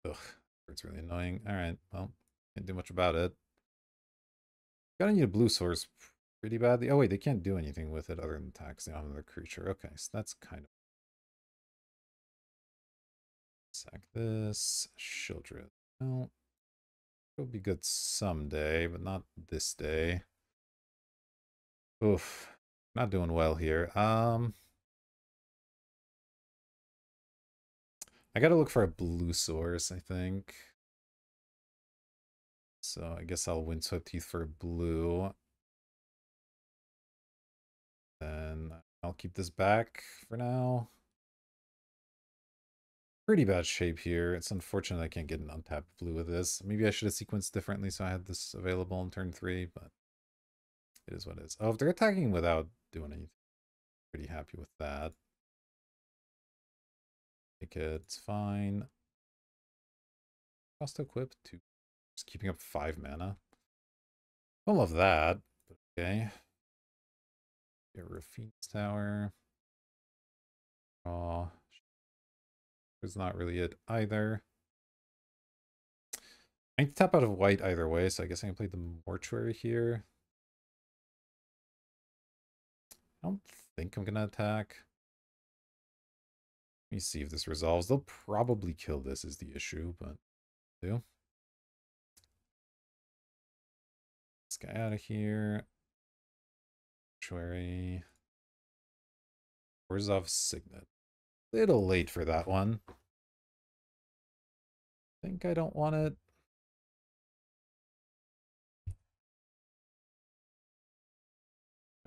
Ugh, it's really annoying. All right, well, can't do much about it. Gotta need a blue source pretty badly. Oh wait, they can't do anything with it other than tax. They don't have another creature. Okay, so that's kind of sack this. Shieldred. Well, it'll be good someday, but not this day. Oof, not doing well here. I gotta look for a blue source, I think. So I guess I'll Windswept Teeth for blue. Then I'll keep this back for now. Pretty bad shape here. It's unfortunate I can't get an untapped blue with this. Maybe I should have sequenced differently so I had this available in turn 3, but it is what it is. Oh, if they're attacking without doing anything, pretty happy with that. Take it, it's fine. Cost equip to just keeping up 5 mana. Don't love that, but okay. Get Rafine's Tower. Oh, it's not really it either. I need to tap out of white either way, so I guess I can play the Mortuary here. I don't think I'm going to attack. Let me see if this resolves. They'll probably kill this is the issue, but do. This guy out of here. Mortuary. Orzhov Signet. Little late for that one. Think I don't want it.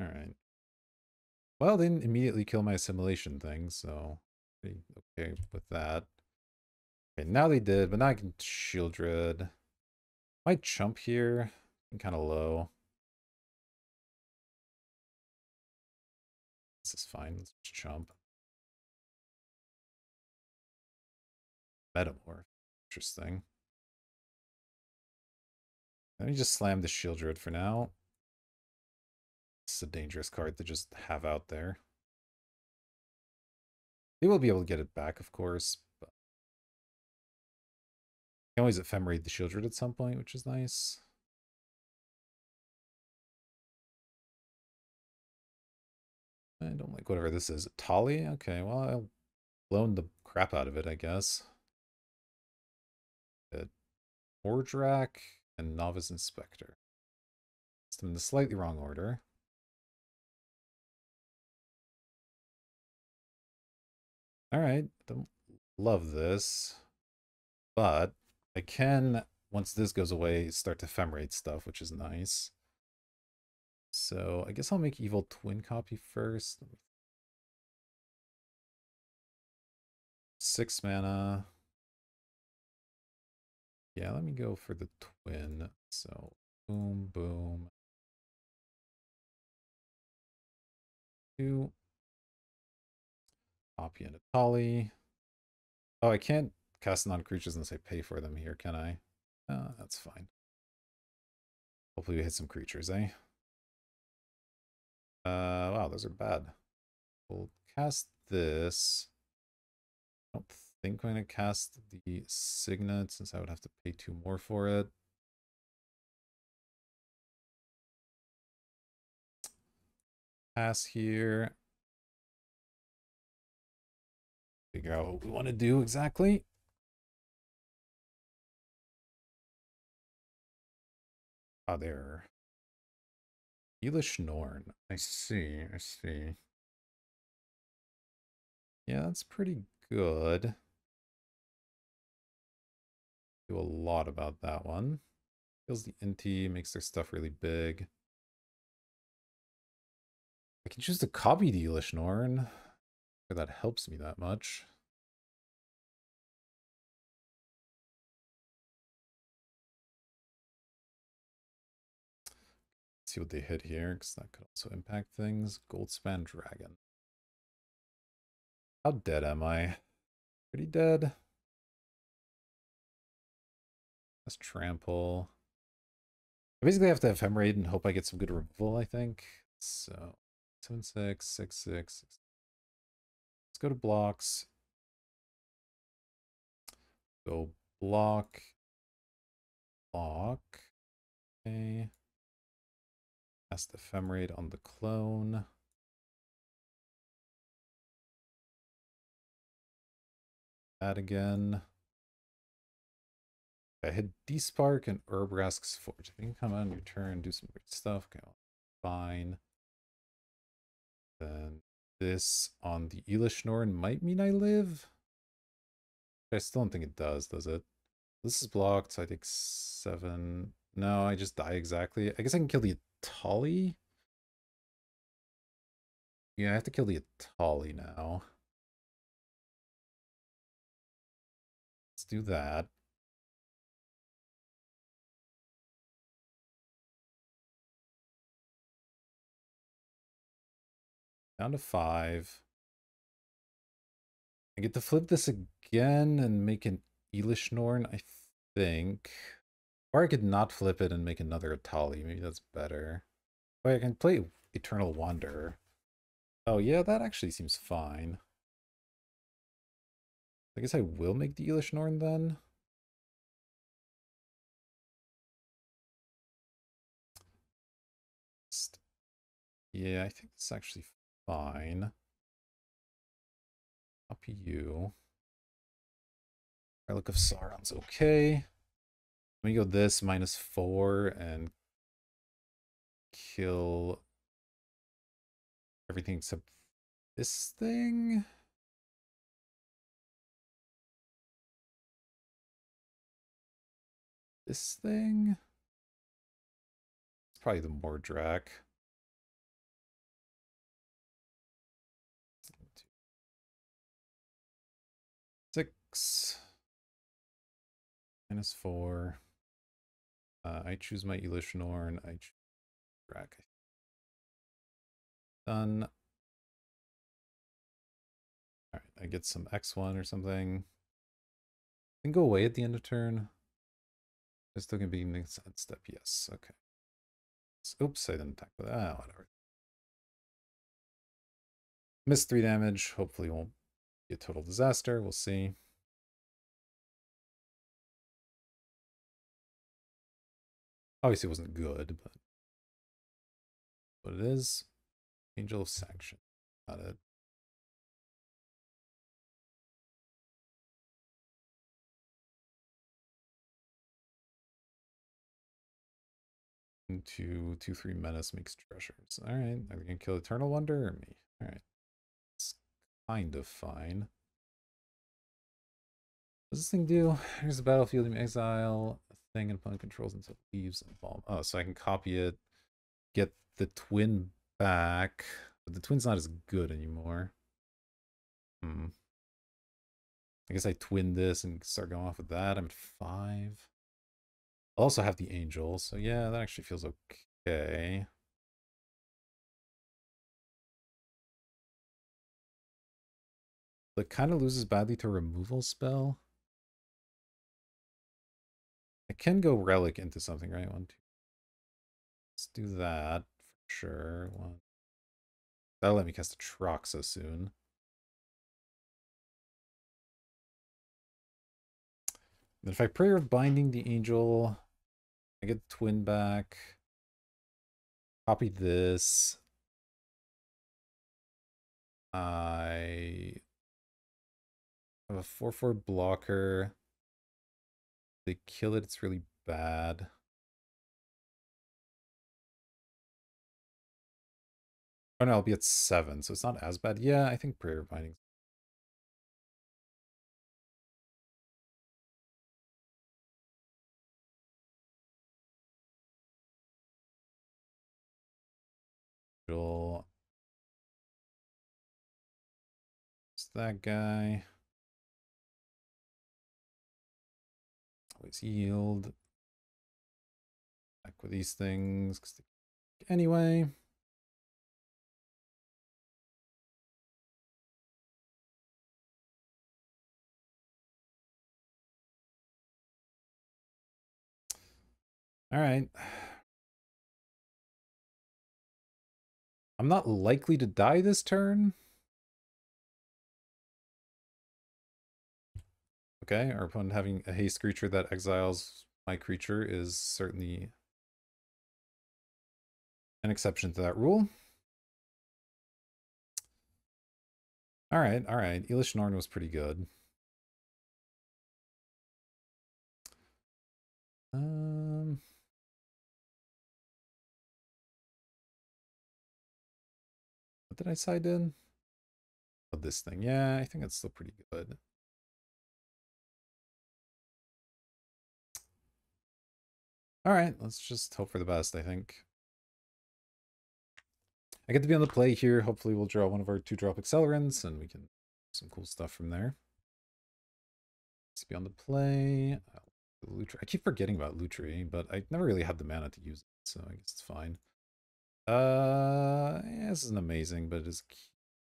All right. Well, they didn't immediately kill my assimilation thing, so pretty okay with that. Okay, now they did, but now I can Shieldred. Might chump here. I'm kind of low. This is fine. Let's just chump. Metamorph. Interesting. Let me just slam the Shieldred for now. It's a dangerous card to just have out there. They will be able to get it back, of course, but you can always ephemerate the Shieldred at some point, which is nice. I don't like whatever this is. Tali? Okay, well, I'll loan the crap out of it, I guess. Good. Ordrak and Novice Inspector. It's in the slightly wrong order. All right, don't love this, but I can, once this goes away, start to ephemerate stuff, which is nice. So I guess I'll make evil twin copy first. 6 mana. Yeah, let me go for the twin. So boom, boom. 2. Copy and a Tali. Oh, I can't cast non-creatures unless I pay for them here, can I? That's fine. Hopefully we hit some creatures, eh? Wow, those are bad. We'll cast this. I don't think I'm going to cast the Signet since I would have to pay 2 more for it. Pass here. Figure out what we want to do exactly. Ah, there. Elish Norn. I see, I see. Yeah, that's pretty good. Do a lot about that one. Kills the Inti, makes their stuff really big. I can choose to copy the Elish Norn. If that helps me that much. Let's see what they hit here, because that could also impact things. Goldspan Dragon. How dead am I? Pretty dead. Let's trample. I basically have to ephemerate and hope I get some good removal, I think. So 7, 6, 6, 6. Let's go to blocks. Go block. Block. Okay. Cast ephemerate on the clone. That again. I hit Despark and Urbrask's Forge. If you can come on your turn, do some great stuff. Okay, fine. Then this on the Elish Norn might mean I live. I still don't think it does it? This is blocked, so I take 7. No, I just die exactly. I guess I can kill the Atali. Yeah, I have to kill the Atali now. Let's do that. Down to 5. I get to flip this again and make an Elish Norn, I think. Or I could not flip it and make another Atali. Maybe that's better. Wait, I can play Eternal Wanderer. Oh yeah, that actually seems fine. I guess I will make the Elish Norn then. Yeah, I think it's actually fine. Copy you. Relic of Sauron's okay. Let me go this -4 and kill everything except this thing. This thing. It's probably the Mordrak. 6 -4. I choose my Elish Norn. I choose Mordrak. Done. All right, I get some X1 or something. Can go away at the end of turn. It's still gonna be next step. Yes. Okay. Oops, I didn't attack with that. Ah, whatever. Missed 3 damage. Hopefully won't be a total disaster. We'll see. Obviously it wasn't good, but what it is. Angel of Sanction. Got it. Into 2/3 menace makes treasures. Alright. Are we gonna kill Eternal Wonder or me? Alright. It's kind of fine. What does this thing do? Here's the battlefield. You may exile a thing and opponent controls until it leaves and bomb. Oh, so I can copy it, get the twin back, but the twin's not as good anymore. Hmm. I guess I twin this and start going off with that. I'm at 5. I'll also have the angel, so yeah, that actually feels okay. But kind of loses badly to removal spell. I can go relic into something, right? 1, 2. Let's do that for sure. One. That'll let me cast a Trox so soon. Then if I Prayer of Binding the Angel, I get the twin back. Copy this. I have a 4/4 blocker. They kill it, it's really bad. Oh no, I'll be at 7, so it's not as bad. Yeah, I think Prayer of Binding. It's that guy. Always yield. Back with these things. Anyway. All right. I'm not likely to die this turn. Okay, our opponent having a haste creature that exiles my creature is certainly an exception to that rule. All right, all right. Elish Norn was pretty good. What did I side in? Oh, this thing. Yeah, I think it's still pretty good. All right, let's just hope for the best, I think. I get to be on the play here. Hopefully we'll draw one of our 2-drop accelerants and we can do some cool stuff from there. Let's be on the play. I keep forgetting about Lutri, but I never really had the mana to use it, so I guess it's fine. Yeah, this isn't amazing, but it is,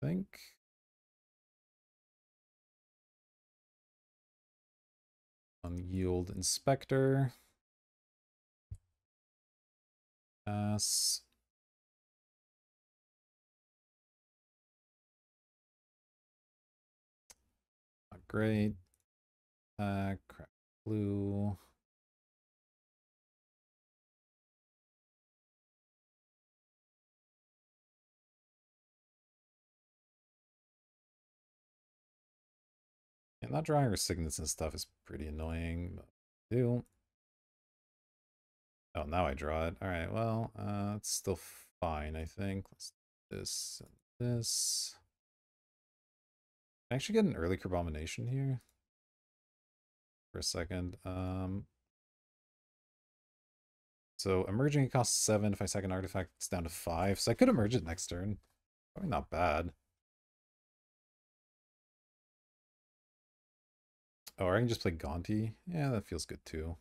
I think. On Yield Inspector. Pass. Not great. Crap. Blue. Yeah, not drawing her signets and stuff is pretty annoying, but I do. Oh, now I draw it. All right, well, it's still fine, I think. Let's do this and this. Can I actually get an early Carbomination here? For a second. So emerging it costs 7. If I sack an artifact, it's down to 5. So I could emerge it next turn. Probably not bad. Oh, or I can just play Gonti. Yeah, that feels good too.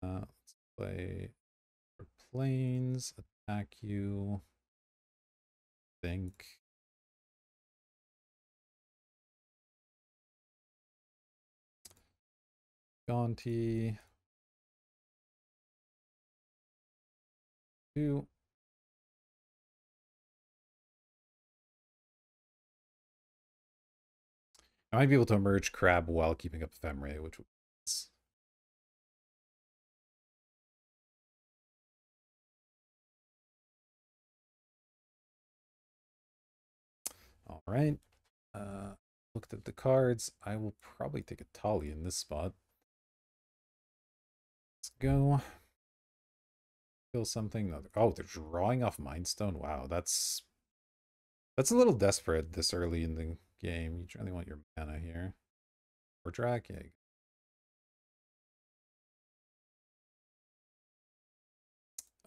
Let's play for planes, attack you. Think. Gonti. 2. I might be able to emerge Crab while keeping up Ephemerate, which would be nice. All right. Looked at the cards. I will probably take a Tali in this spot. Let's go. Kill something. No, oh, they're drawing off Mind Stone. Wow, that's a little desperate this early in the game. You really want your mana here. Or drag, yeah.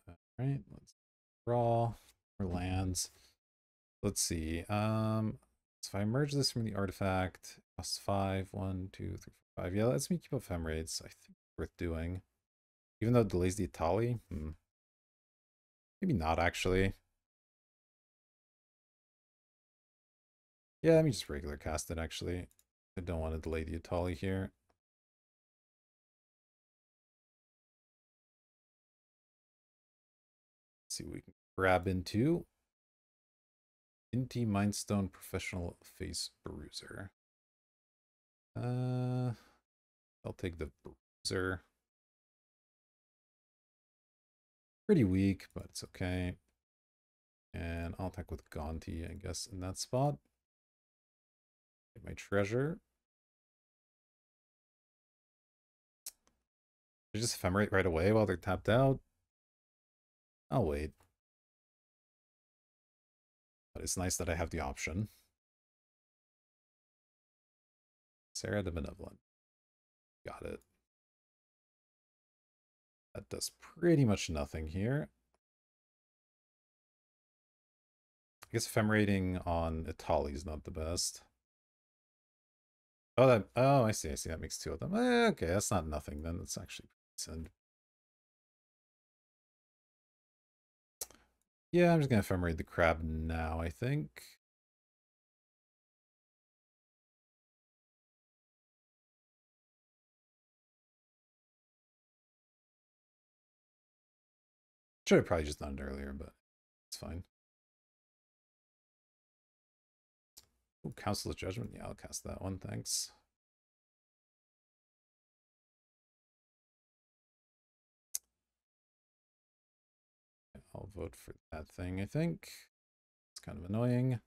All right, let's draw for lands. Let's see. So if I merge this from the artifact, costs 5, 1, 2, 3, 4, 5. Yeah, lets me keep ephemerate. I think it's worth doing. Even though it delays the Atali? Maybe not actually. Yeah, let me just regular cast it actually. I don't want to delay the Atali here. Let's see what we can grab into. Inti Mindstone Professional Face Bruiser. I'll take the Bruiser. Pretty weak, but it's okay. And I'll attack with Gonti, I guess, in that spot. Get my treasure. They just ephemerate right away while they're tapped out. I'll wait. But it's nice that I have the option. Sarah the Benevolent. Got it. That does pretty much nothing here. I guess ephemerating on Itali is not the best. Oh, I see. That makes 2 of them. Okay, that's not nothing then. That's actually decent. Yeah, I'm just gonna ephemerate the crab now, I think. Should have probably just done it earlier, but it's fine. Ooh, Council of Judgment. Yeah, I'll cast that one. Thanks. I'll vote for that thing, I think. It's kind of annoying.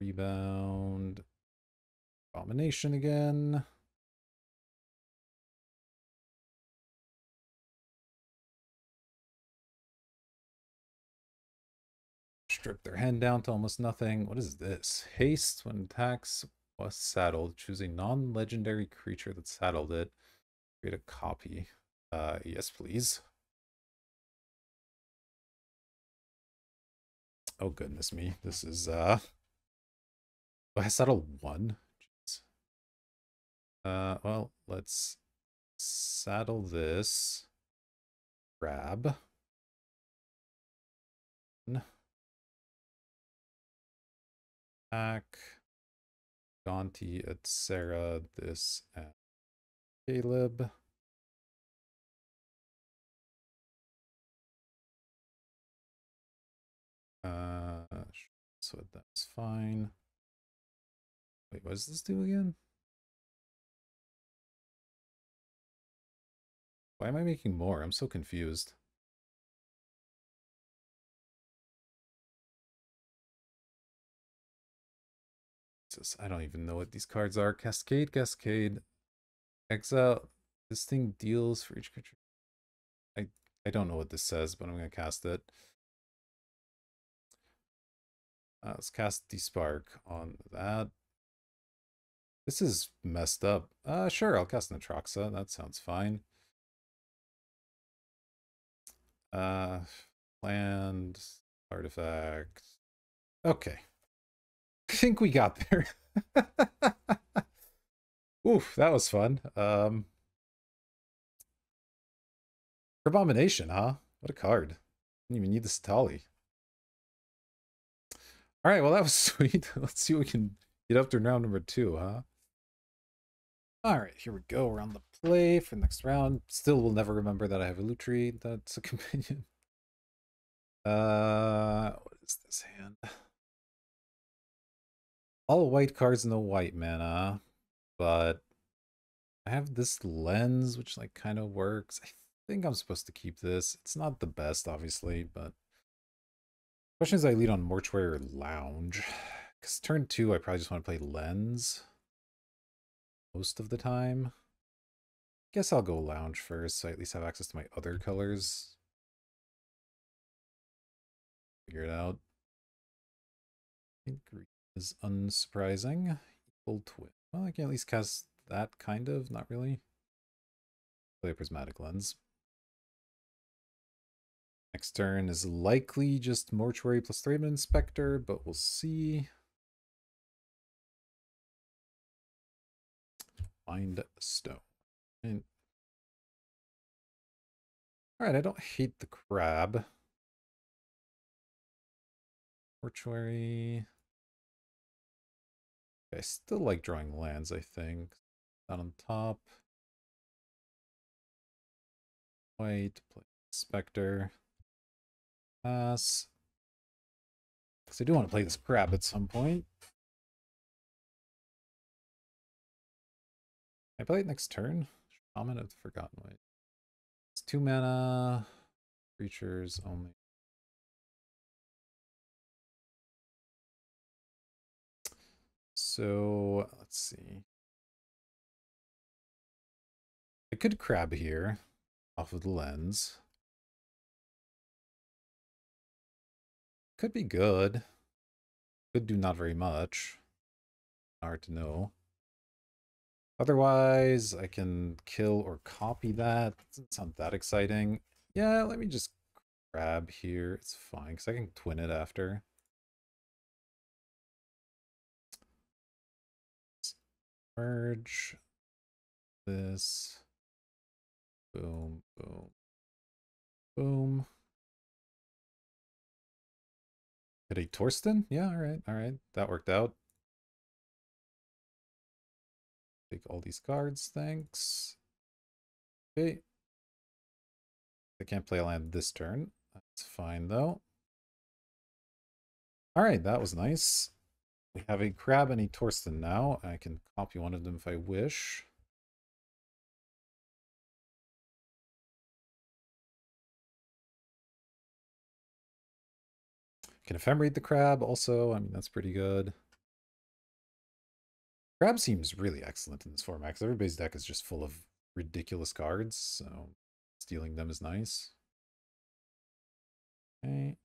Rebound. Abomination again. Strip their hand down to almost nothing. What is this? Haste when attacks was saddled. Choose a non-legendary creature that saddled it. Create a copy. Yes, please. Oh, goodness me. This is, oh, I saddle 1? Jeez. Well, let's saddle this. Grab. Attack. Gonti at Sarah. This at Caleb. So that's fine. Wait, what does this do again? Why am I making more? I'm so confused. I don't even know what these cards are. Cascade, Cascade. Exile. This thing deals for each creature. I don't know what this says, but I'm going to cast it. Let's cast Despark on that. This is messed up. Sure, I'll cast Natroxa. That sounds fine. Land, artifact. Okay. I think we got there. Oof, that was fun. Abomination, huh? What a card. Didn't even need the Satali. Alright, well that was sweet. Let's see what we can get up to round number 2, huh? Alright, here we go. We're on the play for the next round. Still will never remember that I have a loot tree. That's a companion. What is this hand? All white cards, no white mana. But I have this lens, which like kind of works. I think I'm supposed to keep this. It's not the best, obviously, but question is I lead on Mortuary or Lounge. Because turn 2, I probably just want to play lens most of the time. Guess I'll go Lounge first, so I at least have access to my other colors. Figure it out. Green is unsurprising. Evil twin. Well, I can at least cast that kind of, not really. Play a prismatic lens. Next turn is likely just mortuary plus Thraben Inspector, but we'll see. Find stone. And alright, I don't hate the crab. Mortuary. I still like drawing lands, I think. Down on top. White, play Spectre. Pass. Because I do want to play this crab at some point. I play it next turn. Shaman of the Forgotten Way. It's 2 mana. Creatures only. So let's see. I could crab here off of the lens. Could be good. Could do not very much. Hard to know. Otherwise, I can kill or copy that. Doesn't sound that exciting. Yeah, let me just grab here. It's fine, because I can twin it after. Merge this. Boom, boom, boom. Hit a Torsten? Yeah, all right. That worked out. Take all these cards, thanks. Okay. I can't play a land this turn. That's fine, though. All right, that was nice. We have a crab and a Torsten now. I can copy one of them if I wish. Can ephemerate the crab also. I mean, that's pretty good. Crab seems really excellent in this format because everybody's deck is just full of ridiculous cards, so stealing them is nice. Okay.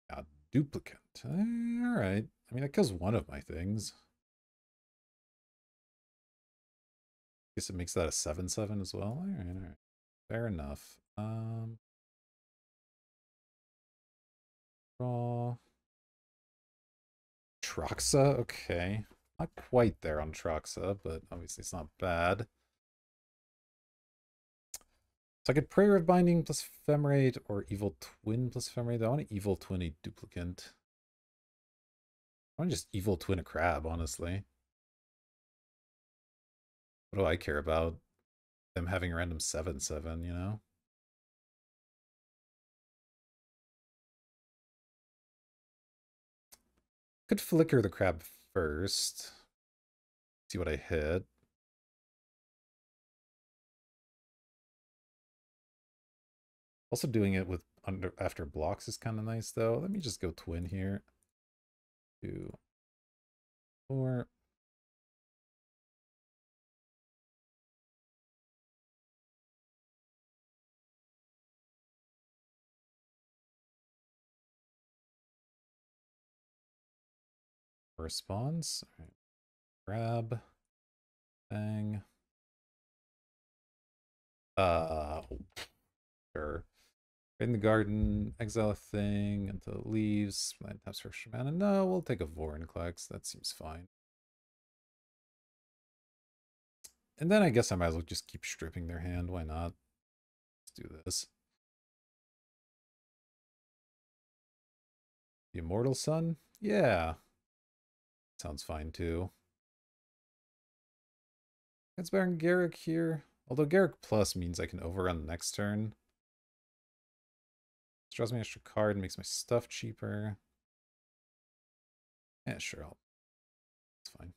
Yeah, duplicate. Alright. I mean, that kills one of my things. Guess it makes that a 7/7 as well. Alright. Fair enough. Draw. Troxa, okay. Not quite there on Troxa, but obviously it's not bad. So I could Prayer of Binding plus Ephemerate or Evil Twin plus Ephemerate. I want to Evil Twin a duplicate. I want to just Evil Twin a crab, honestly. What do I care about them having a random 7/7, you know? Could Flicker the crab first. See what I hit. Also doing it with after blocks is kind of nice, though. Let me just go twin here. 2, 4. Response. All right. Grab. Bang. Sure. In the garden, exile a thing until it leaves. Land taps for extra mana. No, we'll take a Vorinclex. That seems fine. And then I guess I might as well just keep stripping their hand. Why not? Let's do this. The Immortal Sun? Yeah. Sounds fine too. It's Baron Garrick here. Although Garrick Plus means I can overrun the next turn. This draws me an extra card and makes my stuff cheaper. Yeah, sure. It's fine.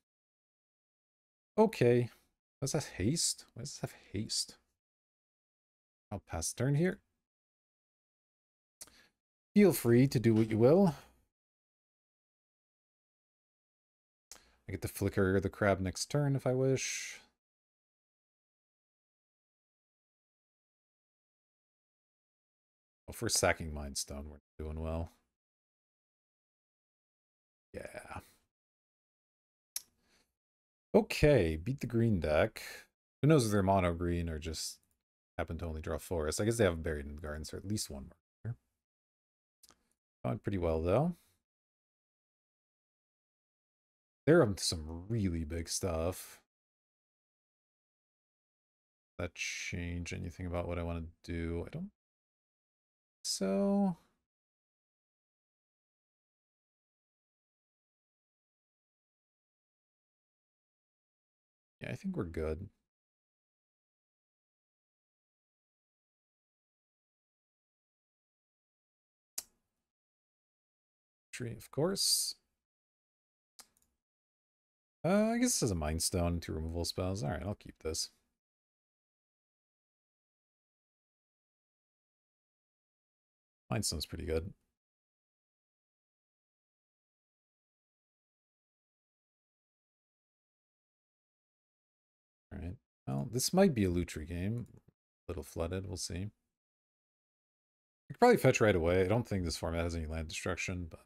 Okay. Does that haste? Why does this have haste? I'll pass turn here. Feel free to do what you will. I get to flicker the crab next turn if I wish. Oh, for sacking Mind Stone, we're doing well. Yeah. Okay, beat the green deck. Who knows if they're mono green or just happen to only draw forest. I guess they have buried in the gardens, or at least one more. Going pretty well though. They're up to some really big stuff. That change anything about what I want to do? I don't. So yeah, I think we're good. Tree, of course. I guess this is a Mind Stone, 2 removal spells. All right, I'll keep this. Mind Stone's pretty good. All right. Well, this might be a Lutri game. A little flooded. We'll see. I could probably fetch right away. I don't think this format has any land destruction, but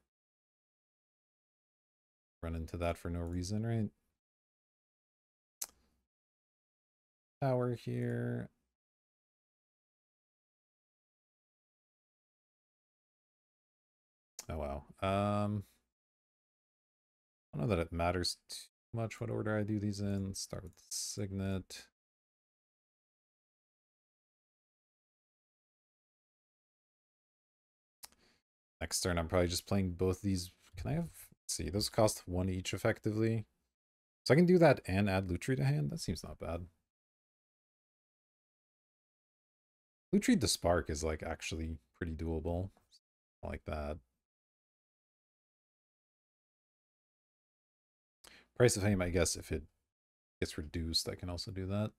run into that for no reason, right? Tower here. Oh wow. I don't know that it matters too much what order I do these in. Let's start with the Signet. Next turn, I'm probably just playing both these. Can I have, let's see, those cost 1 each effectively. So I can do that and add Lutri to hand? That seems not bad. Lutri the Spark is like actually pretty doable. I like that. Price of Fame, I guess if it gets reduced, I can also do that.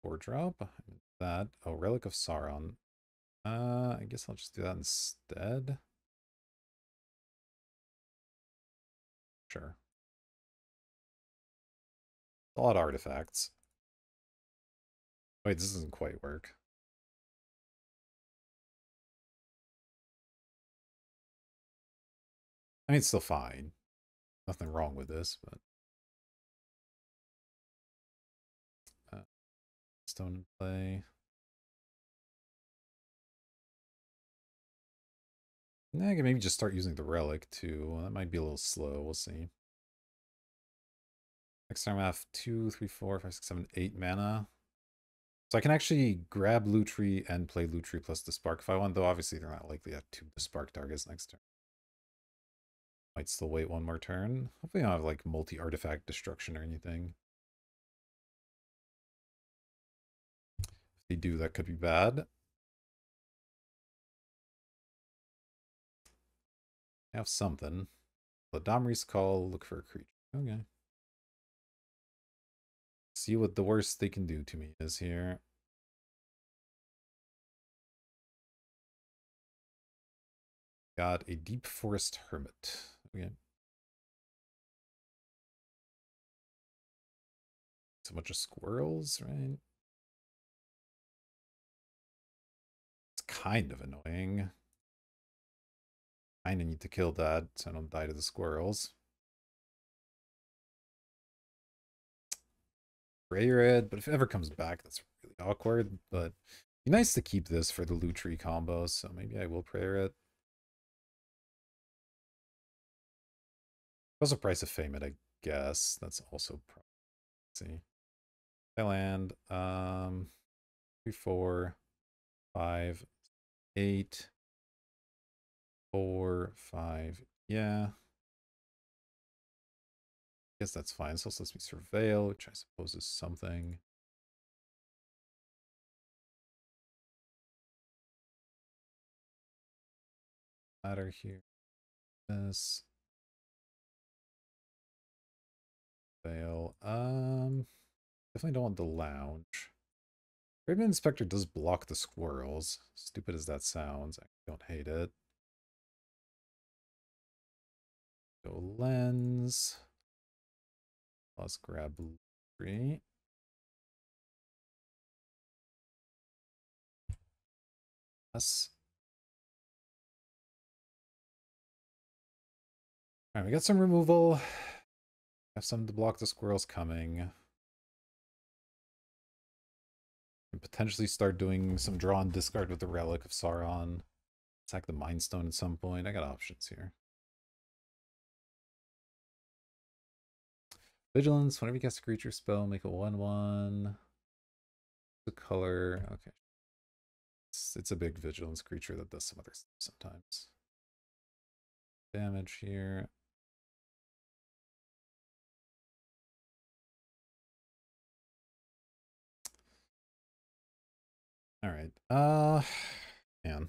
4 drop. That. Oh, Relic of Sauron. I guess I'll just do that instead. Sure. A lot of artifacts. Wait, this doesn't quite work. I mean, it's still fine. Nothing wrong with this, but stone in play. Yeah, I can maybe just start using the relic too. That might be a little slow. We'll see. Next time I have 2, 3, 4, 5, 6, 7, 8 mana. So I can actually grab Lutri and play Lutri plus the Spark if I want, though obviously they're not likely to have 2 the Spark targets next turn. Might still wait one more turn. Hopefully I don't have like multi-artifact destruction or anything. If they do, that could be bad. I have something. Ladamri's Call, look for a creature. Okay. See what the worst they can do to me is here. Got a Deep Forest Hermit. Okay. It's a bunch of squirrels, right? It's kind of annoying. Kinda need to kill that so I don't die to the squirrels. Prayer it, but if it ever comes back, that's really awkward. But be nice to keep this for the Lutri combo, so maybe I will prayer it. Also Price of Fame it, I guess. That's also see. I land 3, 4, 5, 8, 4, 5. Yeah. Guess that's fine. This also lets me surveil, which I suppose is something. Matter here. This. Fail. Definitely don't want the lounge. Raven Inspector does block the squirrels. Stupid as that sounds, I don't hate it. Go lens. Let's grab 3. Yes. Alright, we got some removal. Have some to block the squirrels coming. And potentially start doing some draw and discard with the Relic of Sauron. Attack the Mind Stone at some point. I got options here. Vigilance. Whenever you cast a creature spell, make a 1/1. The color. Okay. It's a big vigilance creature that does some other stuff sometimes. Damage here. Alright. Man.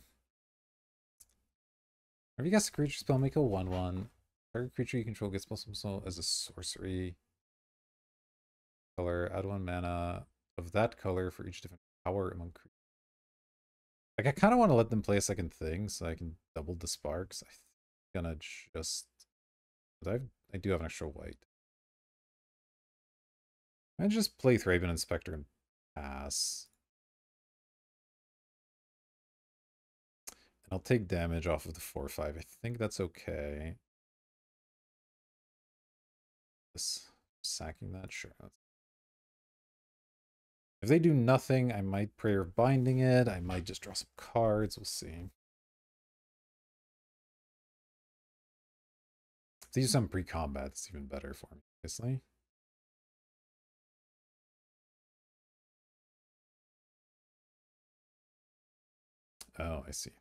Whenever you cast a creature spell, make a 1/1. Target creature you control gets +1 as a sorcery. Color, add 1 mana of that color for each different power among creatures. Like, I kind of want to let them play a second thing so I can double the sparks. I'm gonna just... But I do have an extra white. I just play Thraben Inspector and pass. And I'll take damage off of the 4/5. I think that's okay. This sacking that, sure. If they do nothing, I might Prayer of Binding it. I might just draw some cards. We'll see. If they do some pre-combat, it's even better for me, obviously. Oh, I see.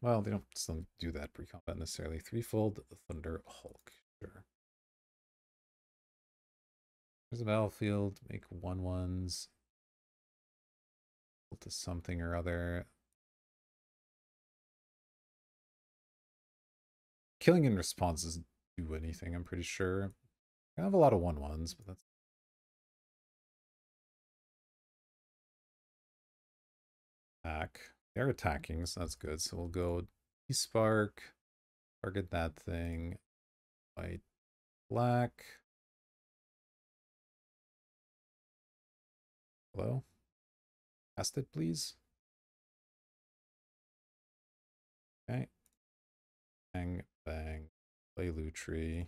Well, they don't still do that pre-combat necessarily. Threefold Thunder Hulk. Sure. There's a battlefield. Make 1/1s. To something or other. Killing in response doesn't do anything, I'm pretty sure. I have a lot of 1/1s, but that's... Attack. They're attacking, so that's good. So we'll go Spark. Target that thing. White, black. Hello? Cast it, please. Okay. Bang, bang. Play Lutri.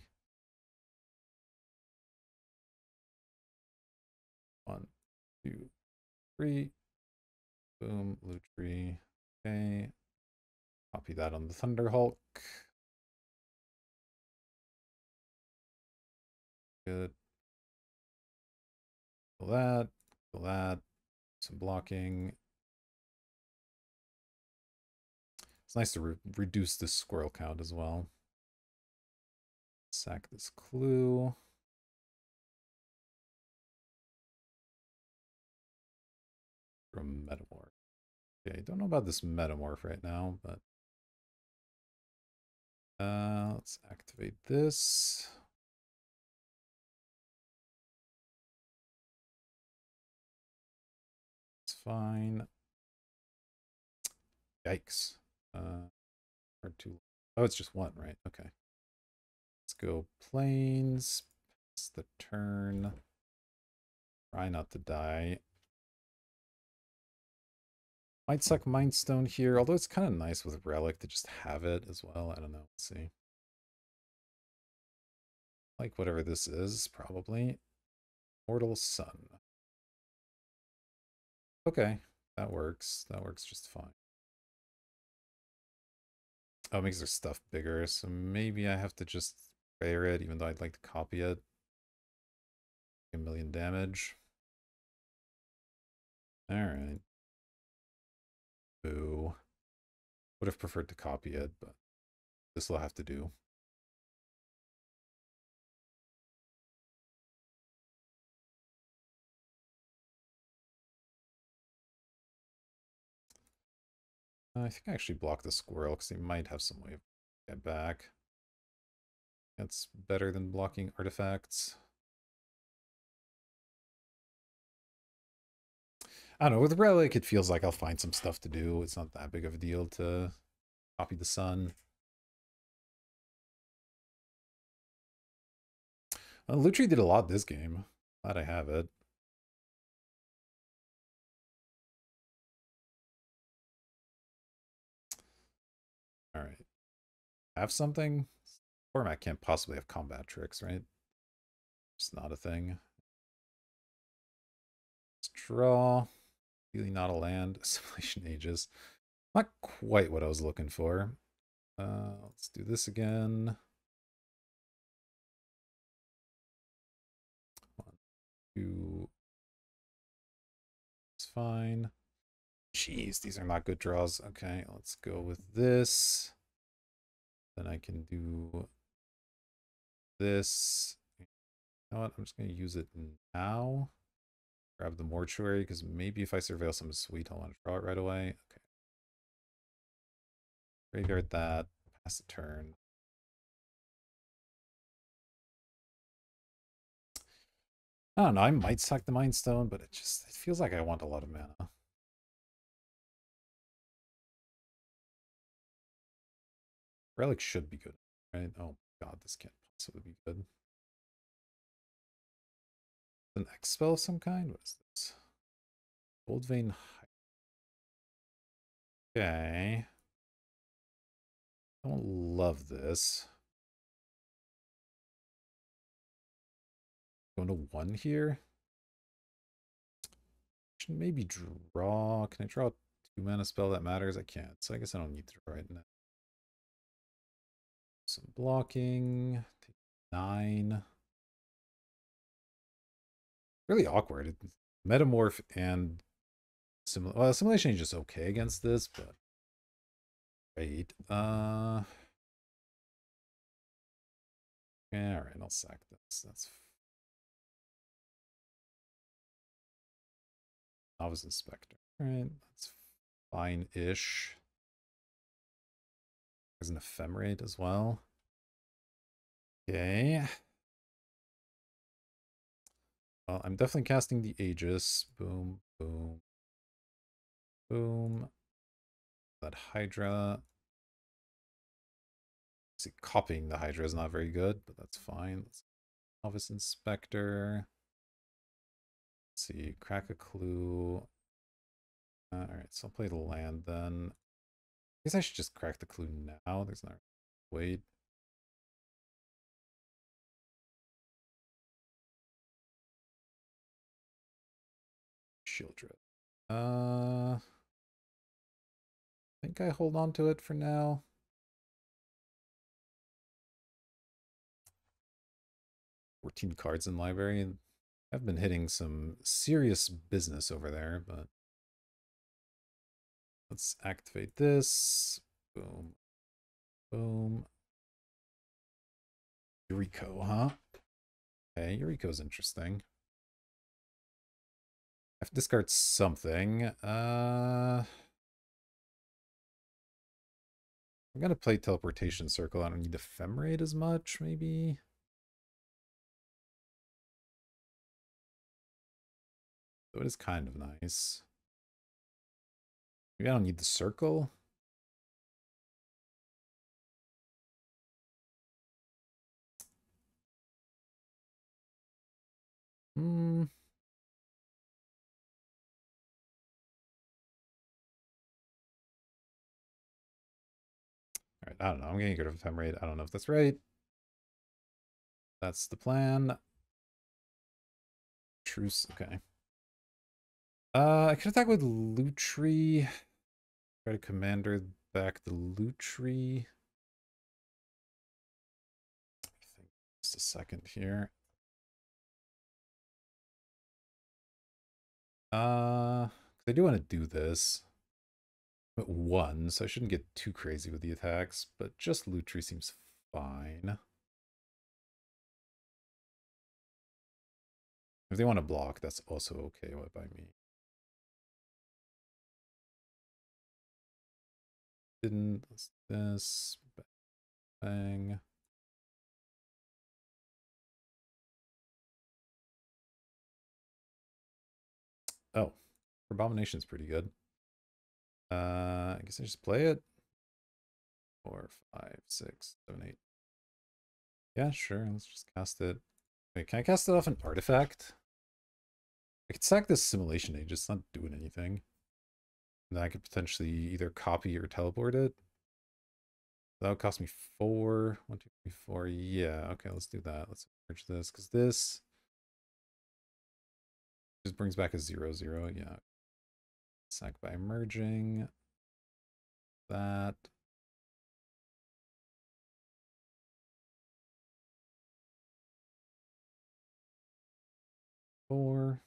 1, 2, 3. Boom, Lutri. Okay. Copy that on the Thunder Hulk. Good. Kill that. Kill that. Some blocking. It's nice to reduce the squirrel count as well. Sack this clue. From Metamorph. Okay, don't know about this Metamorph right now, but let's activate this. It's fine. Yikes. Hard to... Oh, it's just one, right? Okay. Let's go planes. It's the turn. Try not to die. Might suck Mind Stone here, although it's kind of nice with Relic to just have it as well. I don't know. Let's see. Like whatever this is, probably. Mortal Sun. Okay, that works. That works just fine. Oh, it makes their stuff bigger, so maybe I have to just spare it, even though I'd like to copy it. 1,000,000 damage. Alright. Boo. Would have preferred to copy it, but this will have to do. I think I actually blocked the squirrel because he might have some way of get back. That's better than blocking artifacts. I don't know, with Relic, it feels like I'll find some stuff to do. It's not that big of a deal to copy the sun. Lutri did a lot this game. Glad I have it. Alright. Have something? Format can't possibly have combat tricks, right? It's not a thing. Let's draw. Really not a land. Assimilation Ages. Not quite what I was looking for. Let's do this again. 1, 2. It's fine. Jeez, these are not good draws. Okay, let's go with this. Then I can do this. You know what? I'm just going to use it now. Grab the mortuary, because maybe if I surveil something sweet, I'll want to draw it right away. Okay. Graveyard that. Pass the turn. I don't know. I might sack the Mind Stone, but it feels like I want a lot of mana. Relic should be good, right? Oh god, this can't possibly be good. An X spell of some kind? What is this? Gold Vein. Okay. I don't love this. Going to 1 here. Should maybe draw. Can I draw a 2-mana spell that matters? I can't, so I guess I don't need to draw right now. Some blocking. Take 9. Really awkward. Metamorph and Assimilation is just okay against this, but great. Yeah, alright, I'll sack this. That's Novice Inspector. Alright, that's fine-ish. There's an Ephemerate as well. Okay. Well, I'm definitely casting the Aegis. Boom, boom, boom. That Hydra. See, copying the Hydra is not very good, but that's fine. Novice Inspector. Let's see, crack a clue. Alright, so I'll play the land then. I guess I should just crack the clue now. There's not. Wait. Shieldred. I think I hold on to it for now. 14 cards in library, and I've been hitting some serious business over there, but let's activate this. Boom. Boom. Eureka, huh? Okay, Eureka's interesting. I have to discard something. I'm gonna play Teleportation Circle. I don't need Ephemerate as much, maybe. So it is kind of nice. Maybe I don't need the circle. Hmm. All right, I don't know. I'm getting rid of Ephemerate. I don't know if that's right. That's the plan. Truce. Okay. I could attack with Lutri. Try to commander back the Lutri. I think just a second here. I do want to do this. I'm at 1, so I shouldn't get too crazy with the attacks, but just Lutri seems fine. If they want to block, that's also okay by me. Didn't this bang. Oh, Abomination's pretty good. I guess I just play it. 4, 5, 6, 7, 8. Yeah, sure. Let's just cast it. Wait, can I cast it off an artifact? I could sack this Assimilation Age, it's not doing anything. And then I could potentially either copy or teleport it. That would cost me 4. 1, 2, 3, 4. Yeah, okay, let's do that. Let's merge this because this just brings back a 0, 0. Yeah. Sack by merging that. 4.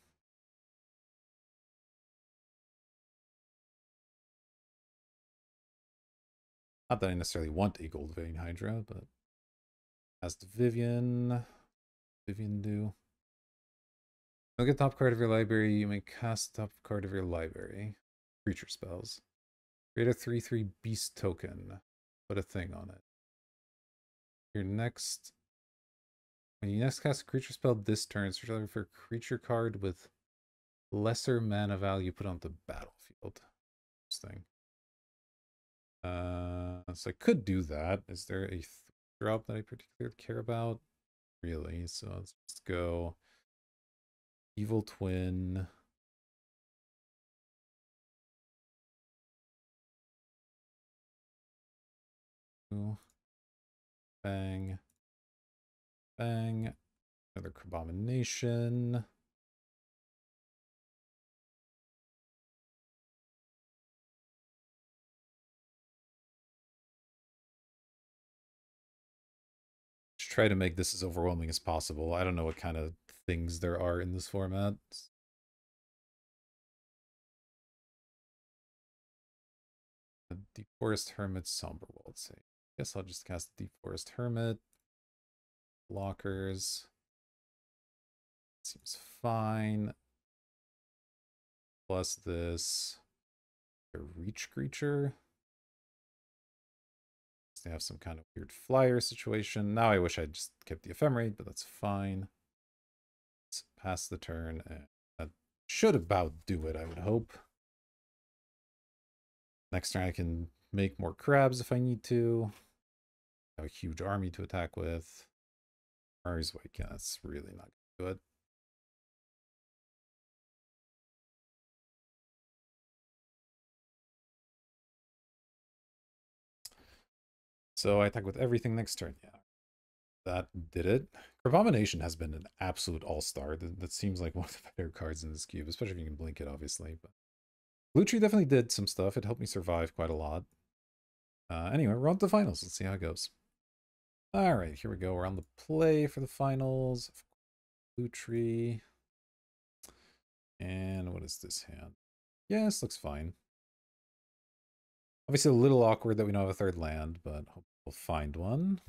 Not that I necessarily want a gold vein Hydra, but as the Vivian do. Look at top card of your library. You may cast top card of your library. Creature spells. Create a 3/3 beast token. Put a thing on it. Your next When you next cast a creature spell this turn, search library for a creature card with lesser mana value put on the battlefield. Interesting. So I could do that. Is there a drop that I particularly care about? Really? So let's just go Evil Twin. Bang. Bang. Another Abomination. Just try to make this as overwhelming as possible. I don't know what kind of things there are in this format. Deep Forest Hermit, Somber World. Say, guess I'll just cast Deep Forest Hermit. Blockers. Seems fine. Plus this. A reach creature. They have some kind of weird flyer situation. Now I wish I'd just kept the ephemerate, but that's fine. Let's pass the turn, and that should about do it, I would hope. Next turn I can make more crabs if I need to. I have a huge army to attack with. Mari's Wake, yeah, that's really not good. So I attack with everything next turn, yeah. That did it. Abomination has been an absolute all-star. That seems like one of the better cards in this cube, especially if you can blink it, obviously. But Blue Tree definitely did some stuff. It helped me survive quite a lot. Anyway, we're on to the finals. Let's see how it goes. All right, here we go. We're on the play for the finals. Blue Tree. And what is this hand? Yes, looks fine. Obviously a little awkward that we don't have a third land, but hope we'll find one.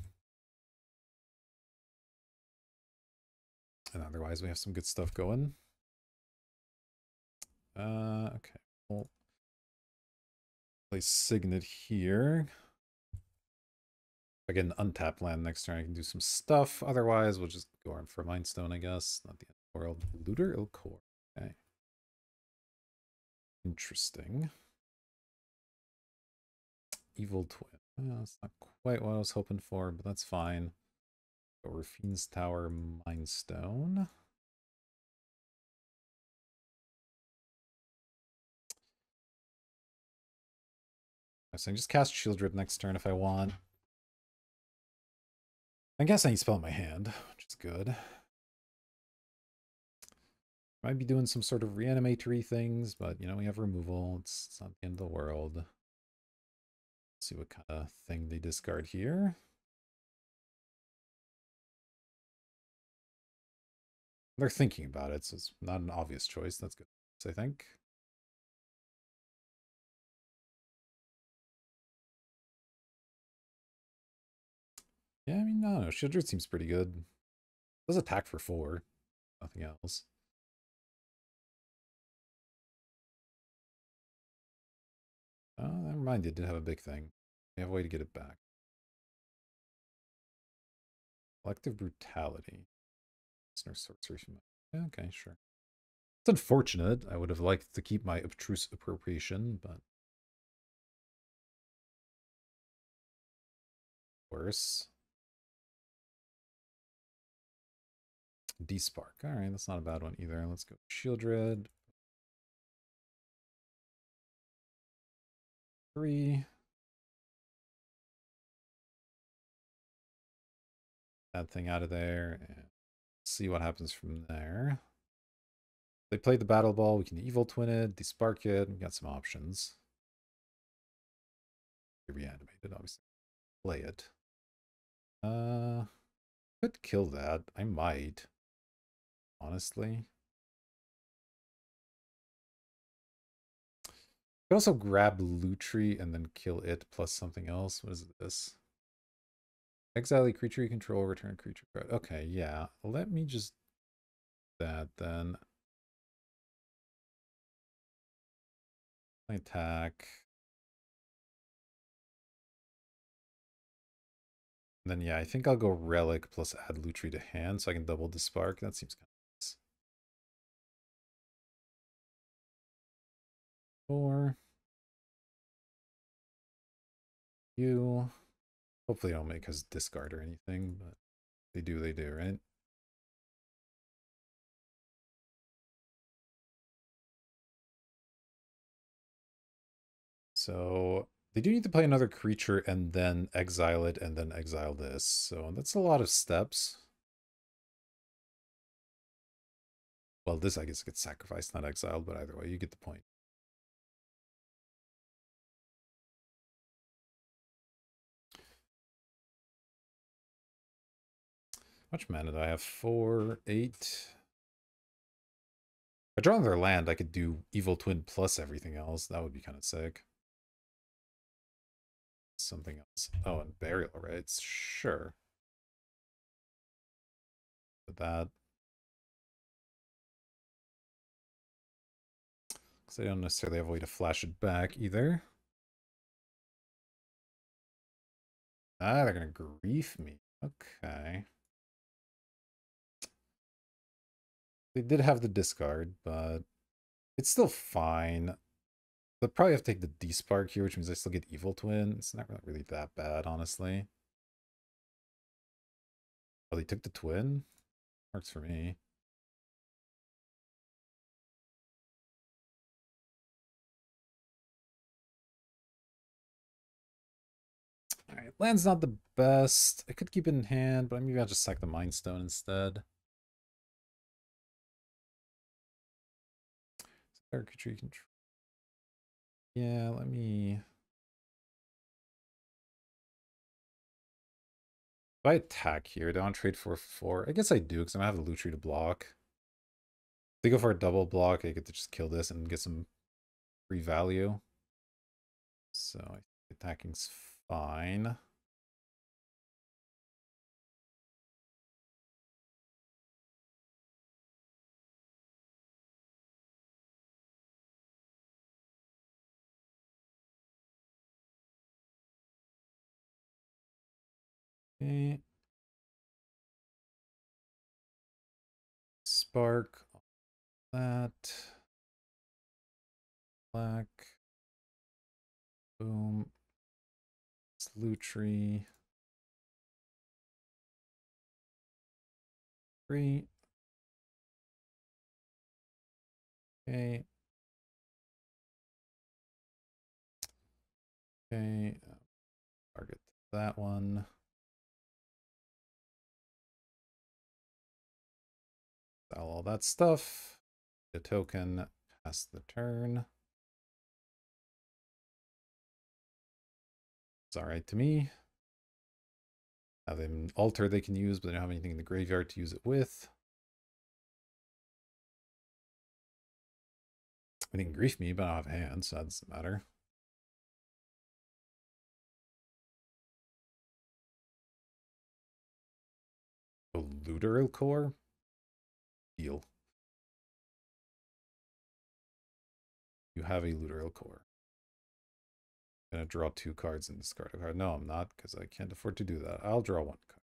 And otherwise we have some good stuff going. Okay. We'll play Signet here. If I get an untapped land next turn, I can do some stuff. Otherwise, we'll just go on for Mindstone, I guess. Not the end of the world. Looter Ilkor. Okay. Interesting. Evil Twin. That's not quite what I was hoping for, but that's fine. Go Rafine's Tower, Mindstone. So I can just cast Shieldred next turn if I want. I guess I need spell in my hand, which is good. Might be doing some sort of reanimatory things, but you know, we have removal. It's not the end of the world. Let's see what kind of thing they discard here. They're thinking about it, so it's not an obvious choice. That's good, I think. Yeah, I mean, no, Shieldred seems pretty good. It does attack for 4. Nothing else. Oh, never mind. It did have a big thing. We have a way to get it back. Collective Brutality. Listener Sorcery. Yeah, okay, sure. It's unfortunate. I would have liked to keep my obtruse appropriation, but worse. D-Spark. All right, that's not a bad one either. Let's go Shieldred. 3. that thing out of there and see what happens from there. They played the battle ball. We can evil twin it, despark it. We got some options. Reanimated, obviously. Play it. Could kill that. I might. Honestly. Could also grab Lutri and then kill it plus something else. What is this? Exile a creature you control, return creature card. Okay, yeah. Let me just do that then. Attack. And then yeah, I think I'll go Relic plus add Lutri to hand so I can double Dispark. That seems kind of nice. 4. You. Hopefully they don't make us discard or anything, but they do, right? So they do need to play another creature and then exile it and then exile this. So that's a lot of steps. Well, this I guess gets sacrificed, not exiled, but either way, you get the point. How much mana do I have? 4, 8. If I draw another land, I could do Evil Twin plus everything else. That would be kind of sick. Something else. Oh, and Burial Rites. Sure. But that. Because I don't necessarily have a way to flash it back either. Ah, they're going to grief me. Okay. They did have the discard, but it's still fine. They'll probably have to take the D-Spark here, which means I still get Evil Twin. It's not really that bad, honestly. Oh, they took the Twin? Works for me. Alright, land's not the best. I could keep it in hand, but maybe I'll just sack the Mind Stone instead. Circuitry control. Yeah, let me... If I attack here, do I want to trade for 4? I guess I do, because I'm going to have the Lutri to block. If they go for a double block, I get to just kill this and get some free value. So I think attacking's fine. Okay. Spark. That. Black. Boom. Lutri. 3. Okay. Okay. Target that one. Sell all that stuff. The token. Pass the turn. It's alright to me. Have an altar they can use, but they don't have anything in the graveyard to use it with. They can grief me, but I don't have hands, so that doesn't matter. A Looter Core? Deal. You have a Looter Core. I'm gonna draw 2 cards and discard a card. No, I'm not, because I can't afford to do that. I'll draw 1 card.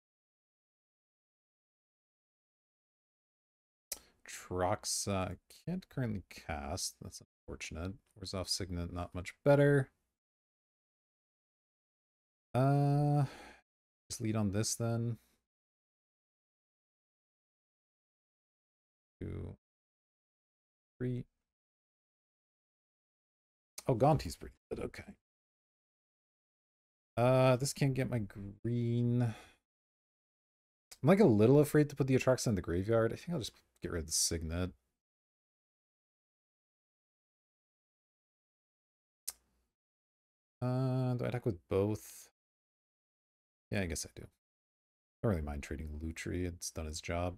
Troxa, can't currently cast. That's unfortunate. Orzhov Signet, not much better. Just lead on this then. 2, 3. Oh, Gonti's pretty good. Okay. This can't get my green. I'm like a little afraid to put the Atraxa in the graveyard. I think I'll just get rid of the Signet. Do I attack with both? Yeah, I guess I do. Don't really mind trading Lutri. It's done its job.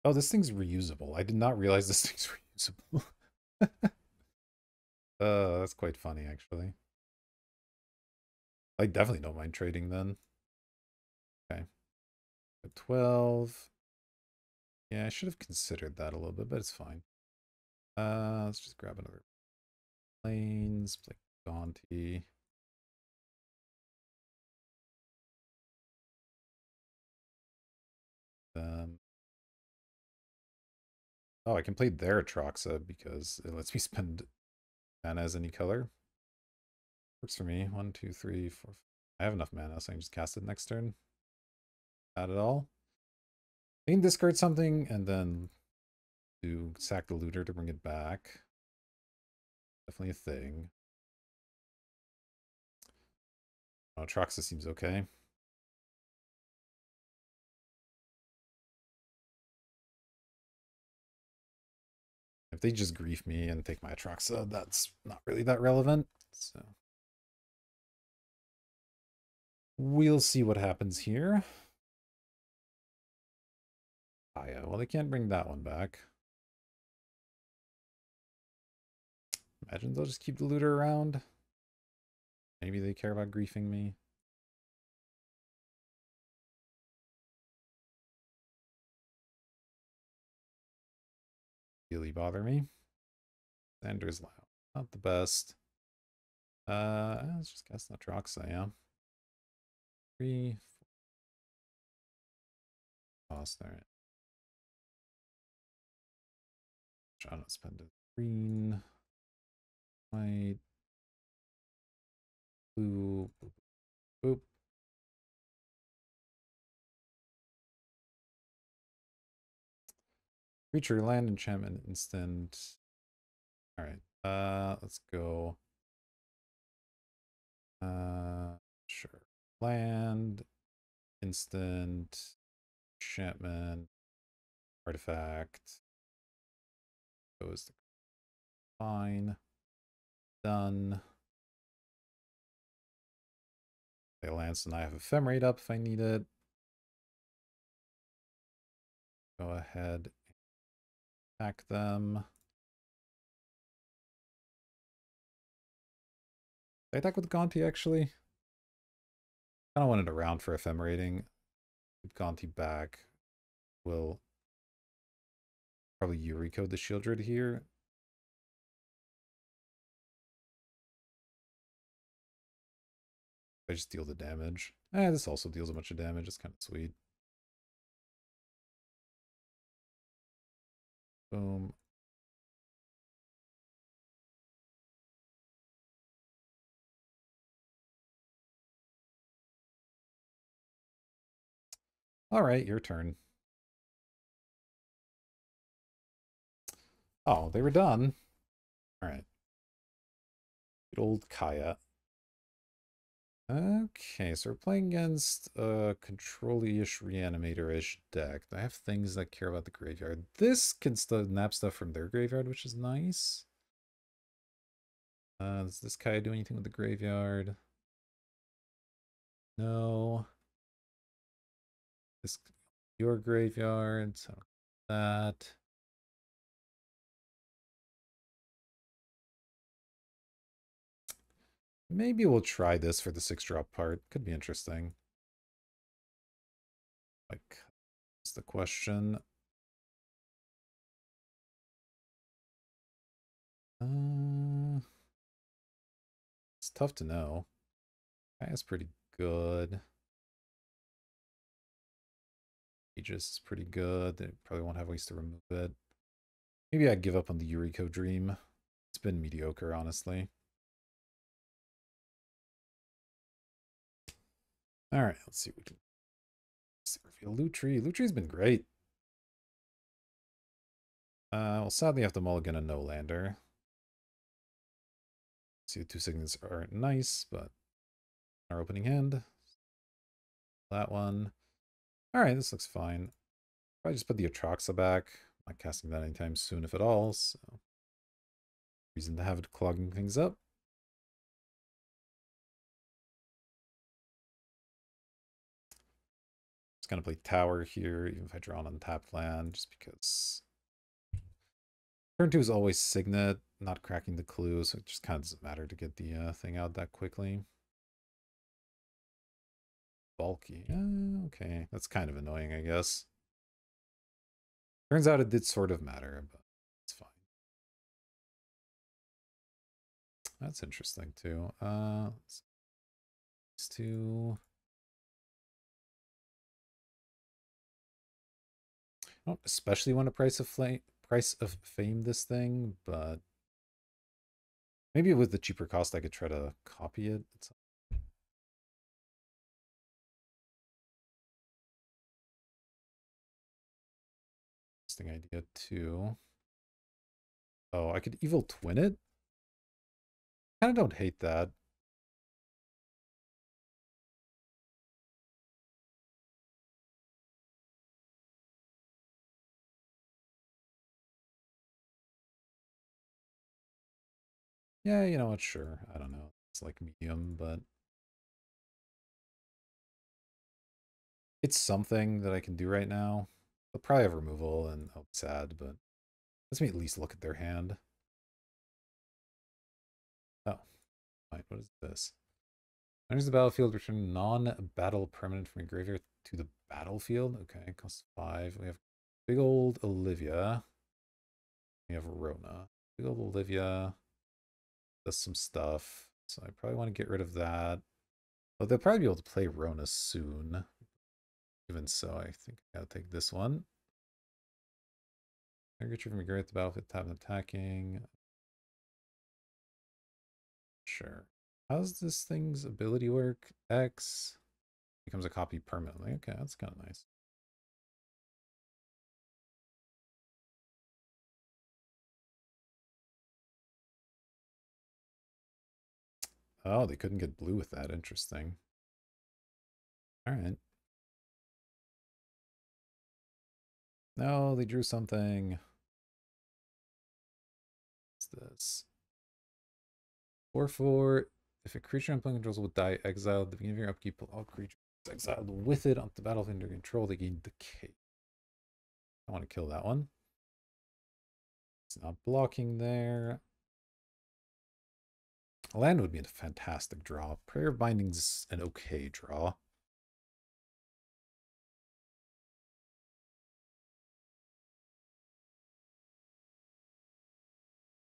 Oh, this thing's reusable. I did not realize this thing's reusable. That's quite funny, actually. I definitely don't mind trading then. Okay. 12. Yeah, I should have considered that a little bit, but it's fine. Let's just grab another planes, play Gonti. Oh, I can play their Atraxa because it lets me spend mana as any color. Works for me. 1, 2, 3, 4. I have enough mana, so I can just cast it next turn. Not at all. I can discard something and then do sack the looter to bring it back. Definitely a thing. Oh, Atraxa seems okay. If they just grief me and take my Atraxa, that's not really that relevant. So we'll see what happens here. Aya. Well, they can't bring that one back. Imagine they'll just keep the looter around. Maybe they care about griefing me. Really bother me. Xander's loud. Not the best. Let's just cast Natroxa, yeah. 3, 4. Cost there. Trying to spend it. Green. White. Blue. Boop, boop. Creature, land, enchantment, instant. Alright. Let's go. Sure. Land, instant, enchantment, artifact. Goes to fine. Done. They lance and I have ephemerate up if I need it. Go ahead. Attack them. Did I attack with Gonti actually? I don't want it around for ephemerating. Keep Gonti back. We'll probably Yuriko the Shieldred here. I just deal the damage. This also deals a bunch of damage. It's kind of sweet. Boom. All right, your turn. Oh, they were done. All right. Good old Kaya. Okay, so we're playing against a control-ish, reanimator-ish deck. I have things that care about the graveyard. This can nap stuff from their graveyard, which is nice. Does this Kaya do anything with the graveyard? No. This your graveyard, so that. Maybe we'll try this for the 6-drop part. Could be interesting. Like, that's the question. It's tough to know. Kaya's pretty good. Aegis is pretty good. They probably won't have ways to remove it. Maybe I'd give up on the Yuriko Dream. It's been mediocre, honestly. All right, let's see what we can Reveal Lutri. Lutri's been great. Well, sadly, I have to mulligan a no-lander. See, the two signets aren't nice, but our opening hand. That one. All right, this looks fine. Probably just put the Atraxa back. I'm not casting that anytime soon, if at all. So, reason to have it clogging things up. Just gonna play Tower here, even if I draw an untapped land, just because turn 2 is always Signet, not cracking the clue, so it just kind of doesn't matter to get the thing out that quickly. Bulky. Okay, that's kind of annoying, I guess. Turns out it did sort of matter, but it's fine. That's interesting too. These two. I don't especially want to price of fame this thing, but maybe with the cheaper cost I could try to copy it. It's an interesting idea too. Oh, I could evil twin it. Kind of don't hate that. Yeah, you know what? Sure. I don't know. It's like medium, but it's something that I can do right now. They'll probably have removal, and I'll be sad, but let's me at least look at their hand. Oh, fine. What is this? Enters the battlefield, return non-battle permanent from your graveyard to the battlefield. Okay, costs 5. We have big old Olivia. We have Rona. Big old Olivia does some stuff, so I probably want to get rid of that. But they'll probably be able to play Rona soon. Even so, I think I gotta take this one. Creature from your graveyard at the battlefield, tap and attacking. Sure. How's this thing's ability work? X becomes a copy permanently. Okay, that's kind of nice. Oh, they couldn't get blue with that. Interesting. All right. No, they drew something. What's this? 4/4. If a creature I'm playing controls will die exiled, at the beginning of your upkeep, put all creatures exiled with it onto the battlefield under control. They gain decay. I want to kill that one. It's not blocking there. Land would be a fantastic draw. Prayer of Binding's an okay draw.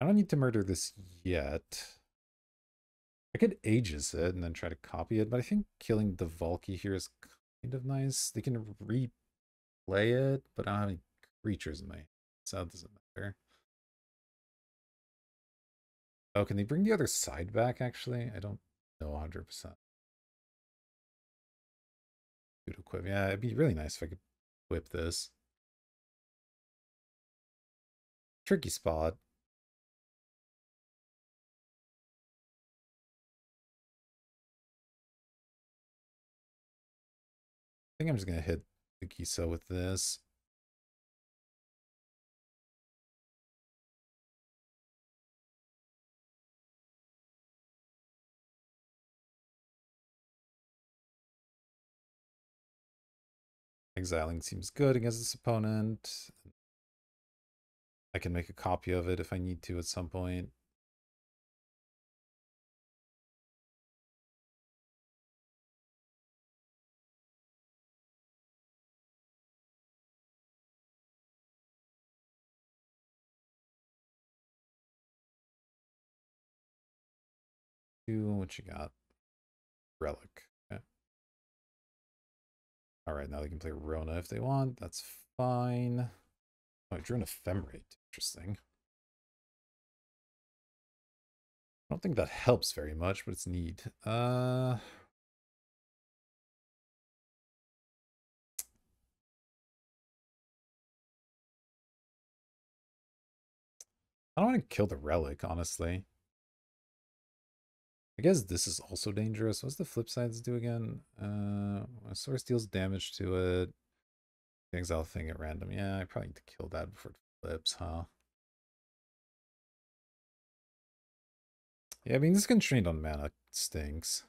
I don't need to murder this yet. I could Aegis it and then try to copy it, but I think killing the Valky here is kind of nice. They can replay it, but I don't have any creatures in my hand, so that doesn't matter. Oh, can they bring the other side back, actually? I don't know 100%. Equip. Yeah, it'd be really nice if I could whip this. Tricky spot. I think I'm just going to hit the Gisa with this. Exiling seems good against this opponent. I can make a copy of it if I need to at some point. What you got? Relic. Okay. All right, now they can play Rona if they want. That's fine. Oh, I drew an Ephemerate. Interesting. I don't think that helps very much, but it's neat. I don't want to kill the relic, honestly. I guess this is also dangerous. What's the flip sides do again? A source deals damage to it. Exile thing at random. Yeah, I probably need to kill that before it flips, huh? Yeah, I mean, this constraint on mana stinks.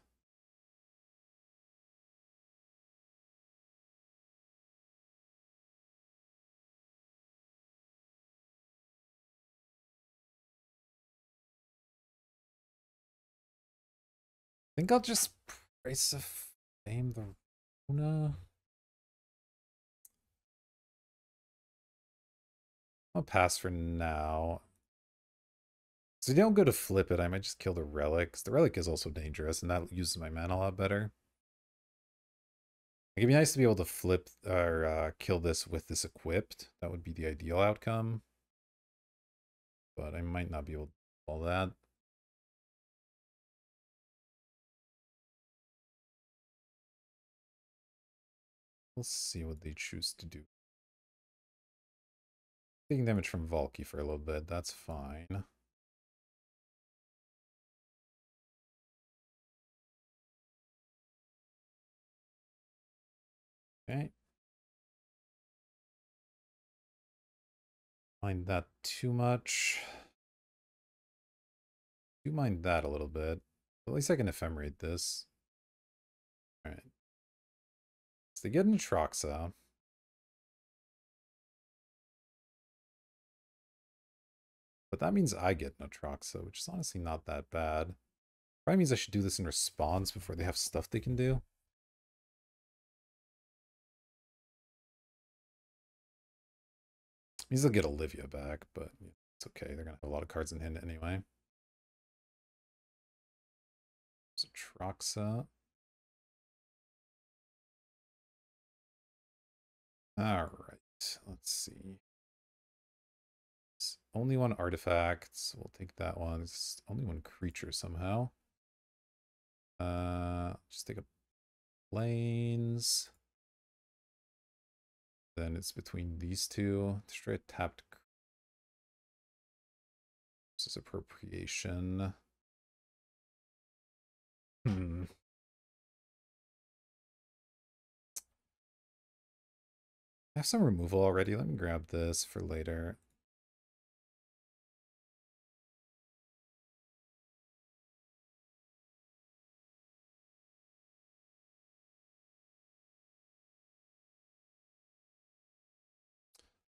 I think I'll just Price of Fame the Runa. I'll pass for now. So if you don't go to flip it, I might just kill the relic. 'Cause the relic is also dangerous, and that uses my mana a lot better. Like, it'd be nice to be able to flip or kill this with this equipped. That would be the ideal outcome. But I might not be able to do all that. We'll see what they choose to do. Taking damage from Valky for a little bit, that's fine. Okay. Mind that too much. Do mind that a little bit. At least I can ephemerate this. Alright. So they get Atraxa. But that means I get Atraxa, which is honestly not that bad. Probably means I should do this in response before they have stuff they can do. Means they'll get Olivia back, but it's okay. They're gonna have a lot of cards in hand anyway. So Atraxa. Alright, let's see. It's only one artifact, so we'll take that one. It's only one creature somehow. Just take a planes. Then it's between these two. Destroy a tapped. This is appropriation. Hmm. I have some removal already. Let me grab this for later.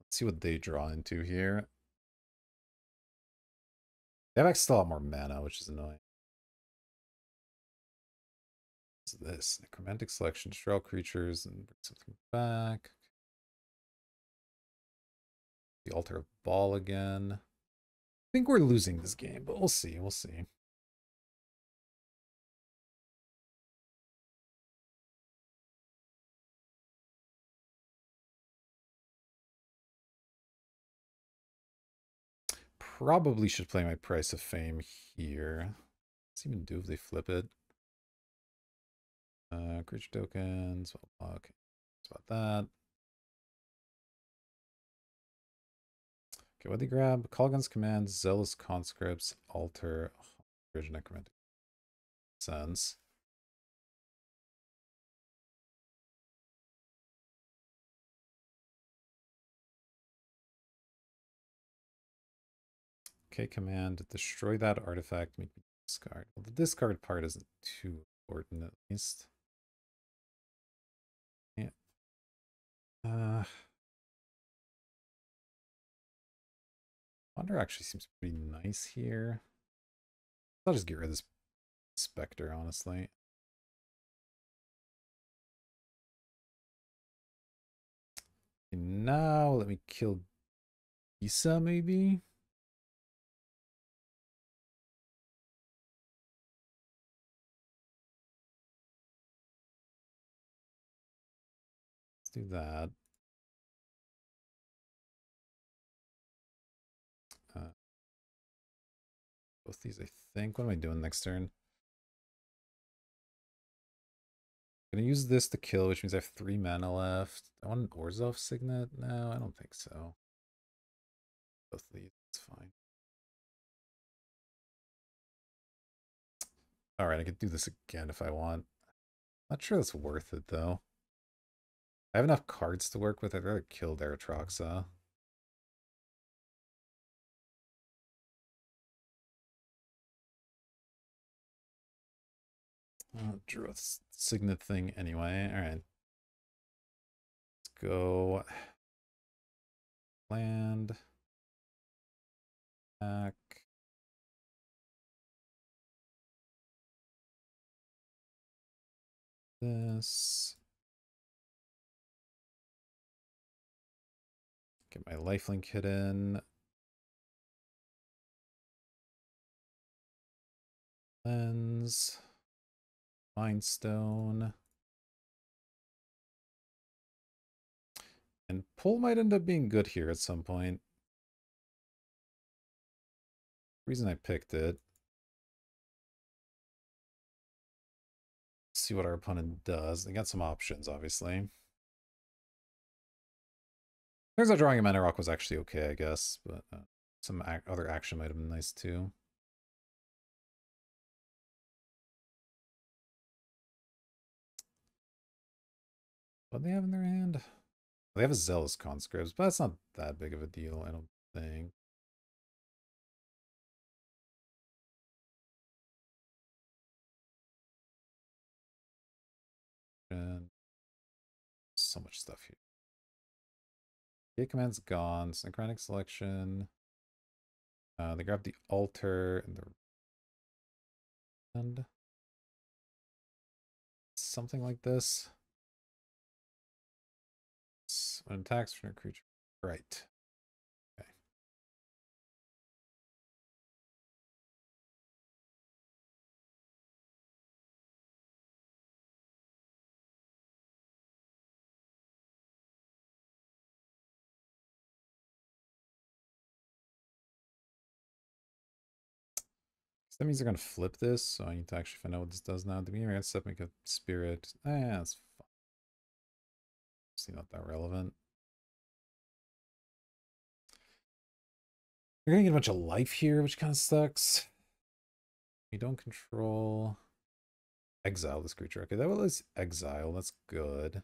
Let's see what they draw into here. They have actually a lot more mana, which is annoying. What's this? Necromantic selection, destroy all creatures, and bring something back. The altar of ball again. I think we're losing this game, but we'll see. We'll see. Probably should play my Price of Fame here. What's it even do if they flip it? Creature tokens. Okay. That's about that. Okay, what they grab? Call against commands, zealous conscripts, altar, bridge necromantic. Sense. Okay, command, destroy that artifact, make me discard. Well, the discard part isn't too important, at least. Yeah. Wander actually seems pretty nice here. I'll just get rid of this Spectre, honestly. Okay, now let me kill Isa, maybe? Let's do that. Both these, I think. What am I doing next turn? I'm gonna use this to kill, which means I have 3 mana left. I want an Orzhov Signet? No, I don't think so. Both of these, it's fine. Alright, I could do this again if I want. Not sure that's worth it, though. I have enough cards to work with. I'd rather kill Daratroxa. Drew a Signet thing anyway. Alright. Let's go. Land. Back. This. Get my lifelink hidden. Lens. Mind Stone. And pull might end up being good here at some point. Reason I picked it. See what our opponent does. They got some options, obviously. Turns out drawing a mana rock was actually okay, I guess, but some other action might have been nice too. What do they have in their hand? They have a Zealous Conscripts, but that's not that big of a deal, I don't think. And so much stuff here. Gate Command's gone. Synchronic Selection. They grab the Altar and the... And something like this. When attacks from a creature. Right. Okay. So that means they're going to flip this, so I need to actually find out what this does now. The beginning of step make a spirit. That's fine. It's not that relevant. You're going to get a bunch of life here, which kind of sucks. We don't control... Exile this creature. Okay, that was exile. That's good.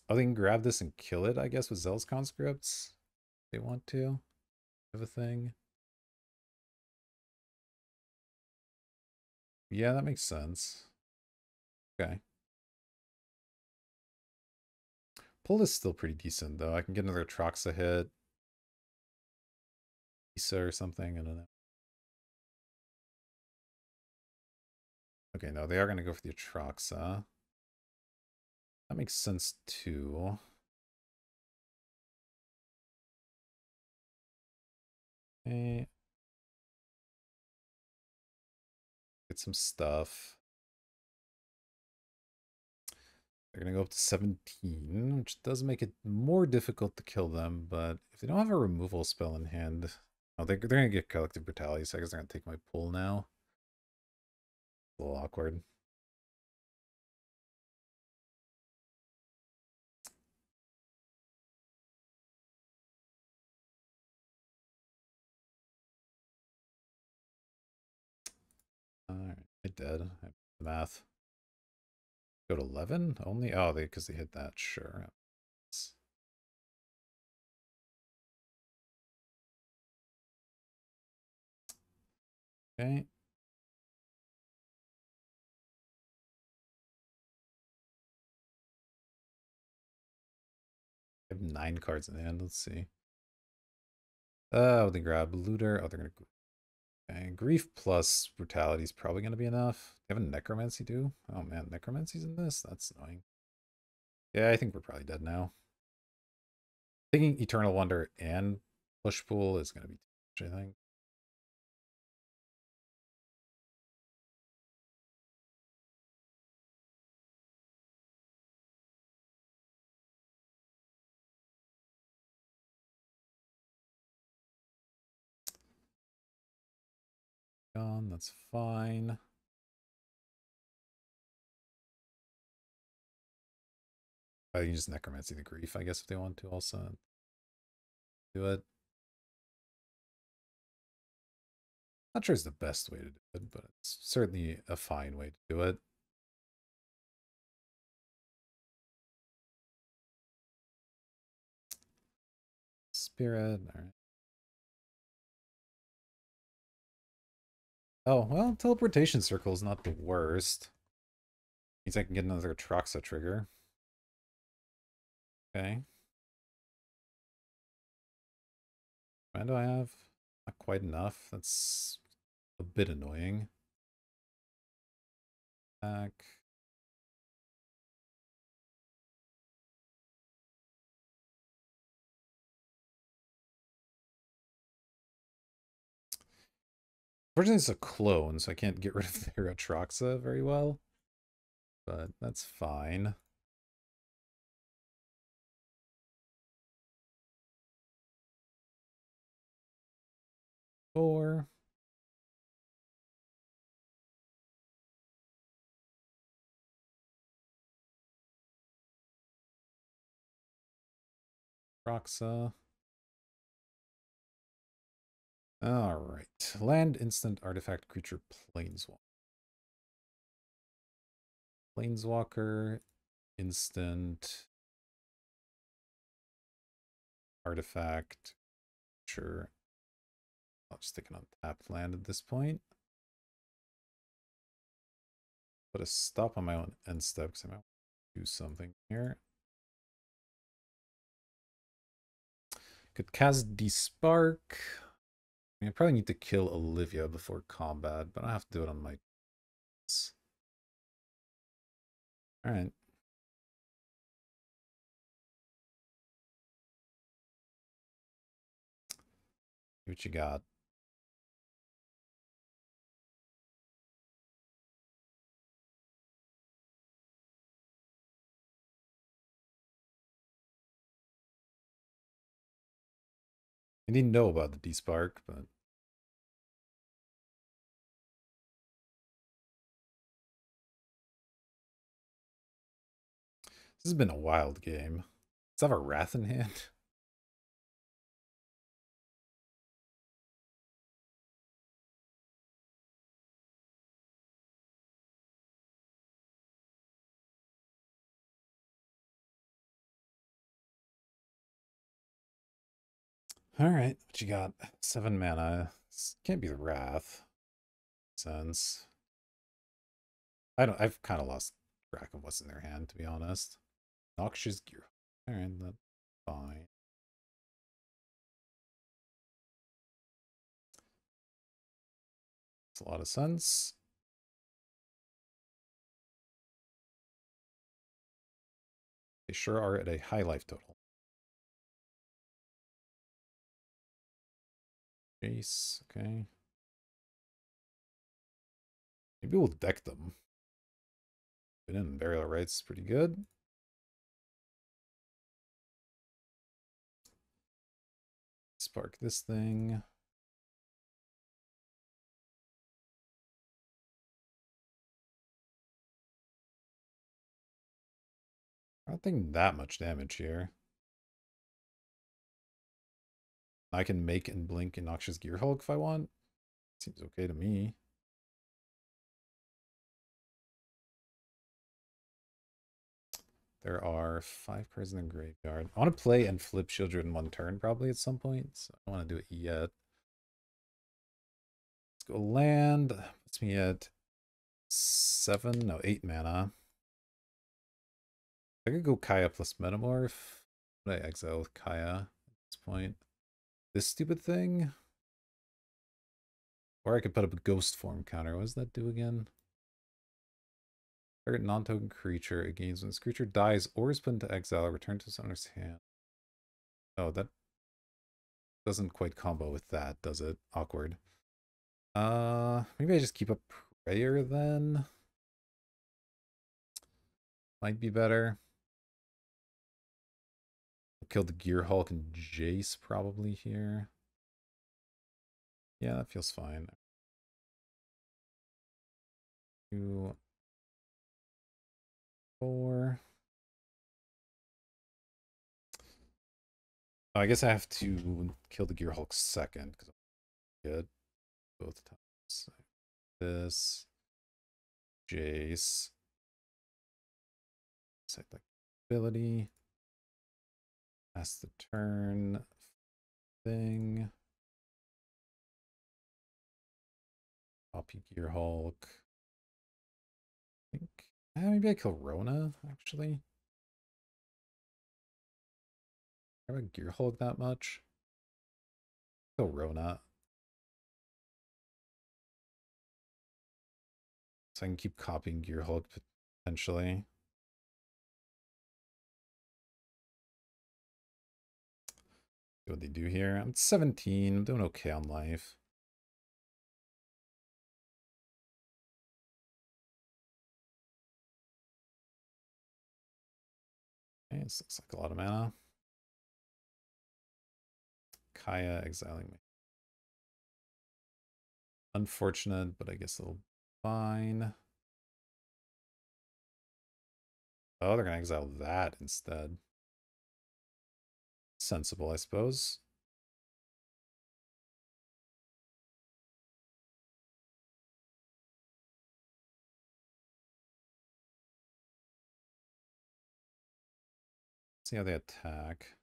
Oh, they can grab this and kill it, I guess, with Zealous Conscripts. If they want to. Have a thing. Yeah, that makes sense. Okay. Pull is still pretty decent, though. I can get another Troxa hit. Isa or something. I don't know. Okay, no, they are going to go for the Atroxa. That makes sense, too. Okay. Get some stuff. They're going to go up to 17, which does make it more difficult to kill them, but if they don't have a removal spell in hand... Oh, they're going to get Collective Brutality, so I guess they're going to take my pull now. A little awkward. Alright, it did. Math. Go to 11 only? Oh, because they hit that. Sure. Okay. I have 9 cards in hand. Let's see. Oh, they grab Looter. Oh, they're gonna. Okay. Grief plus Brutality is probably gonna be enough. They have a Necromancy too. Oh man, Necromancy's in this. That's annoying. Yeah, I think we're probably dead now. Thinking Eternal Wonder and Push Pool is gonna be too much, I think. Gone. That's fine. I can just Necromancy the Grief, I guess, if they want to also do it. Not sure it's the best way to do it, but it's certainly a fine way to do it. Spirit. All right. Oh, well, teleportation circle is not the worst. Means I can get another Troxa trigger. Okay. When do I have? Not quite enough. That's a bit annoying. Back. Fortunately, it's a clone, so I can't get rid of their Atroxa very well. But that's fine. Four. Atroxa. Alright. Land instant artifact creature planeswalker. Planeswalker. Instant artifact. Sure. I'll just take it on tapped land at this point. Put a stop on my own end step because I might do something here. Could cast Despark. I mean, I probably need to kill Olivia before combat, but I have to do it on my... Alright. What you got? I didn't know about the Despark, but... This has been a wild game. Does it have a Wrath in hand? Alright, what you got? 7 mana. This can't be the Wrath. Sense. I've kind of lost track of what's in their hand, to be honest. Noxious Gear. Alright, that's fine. It's a lot of sense. They sure are at a high life total. Jace, okay. Maybe we'll deck them. Been in Burial Rites pretty good. Spark this thing. I don't think that much damage here. I can make and blink a Noxious Gearhulk if I want. Seems okay to me. There are 5 cards in the graveyard. I want to play and flip Shieldred in one turn probably at some point, so I don't want to do it yet. Let's go land. Puts me at 8 mana. I could go Kaya plus Metamorph. Would I exile with Kaya at this point? This stupid thing? Or I could put up a ghost form counter. What does that do again? Target non-token creature. It gains when this creature dies or is put into exile, return to its owner's hand. Oh, that doesn't quite combo with that, does it? Awkward. Maybe I just keep a prayer then. Might be better. Kill the Gear Hulk and Jace probably here. Yeah, that feels fine. 2, 4. Oh, I guess I have to kill the Gear Hulk second because I'm good. both times. This Jace. Set like ability. Pass the turn thing. Copy Gear Hulk. I think maybe I kill Rona, actually. I have a Gear Hulk that much. Kill Rona. So I can keep copying Gear Hulk potentially. See what they do here. I'm 17. I'm doing okay on life. Okay, this looks like a lot of mana. Kaya exiling me. Unfortunate, but I guess it'll be fine. Oh, they're gonna exile that instead. Sensible, I suppose. See how they attack.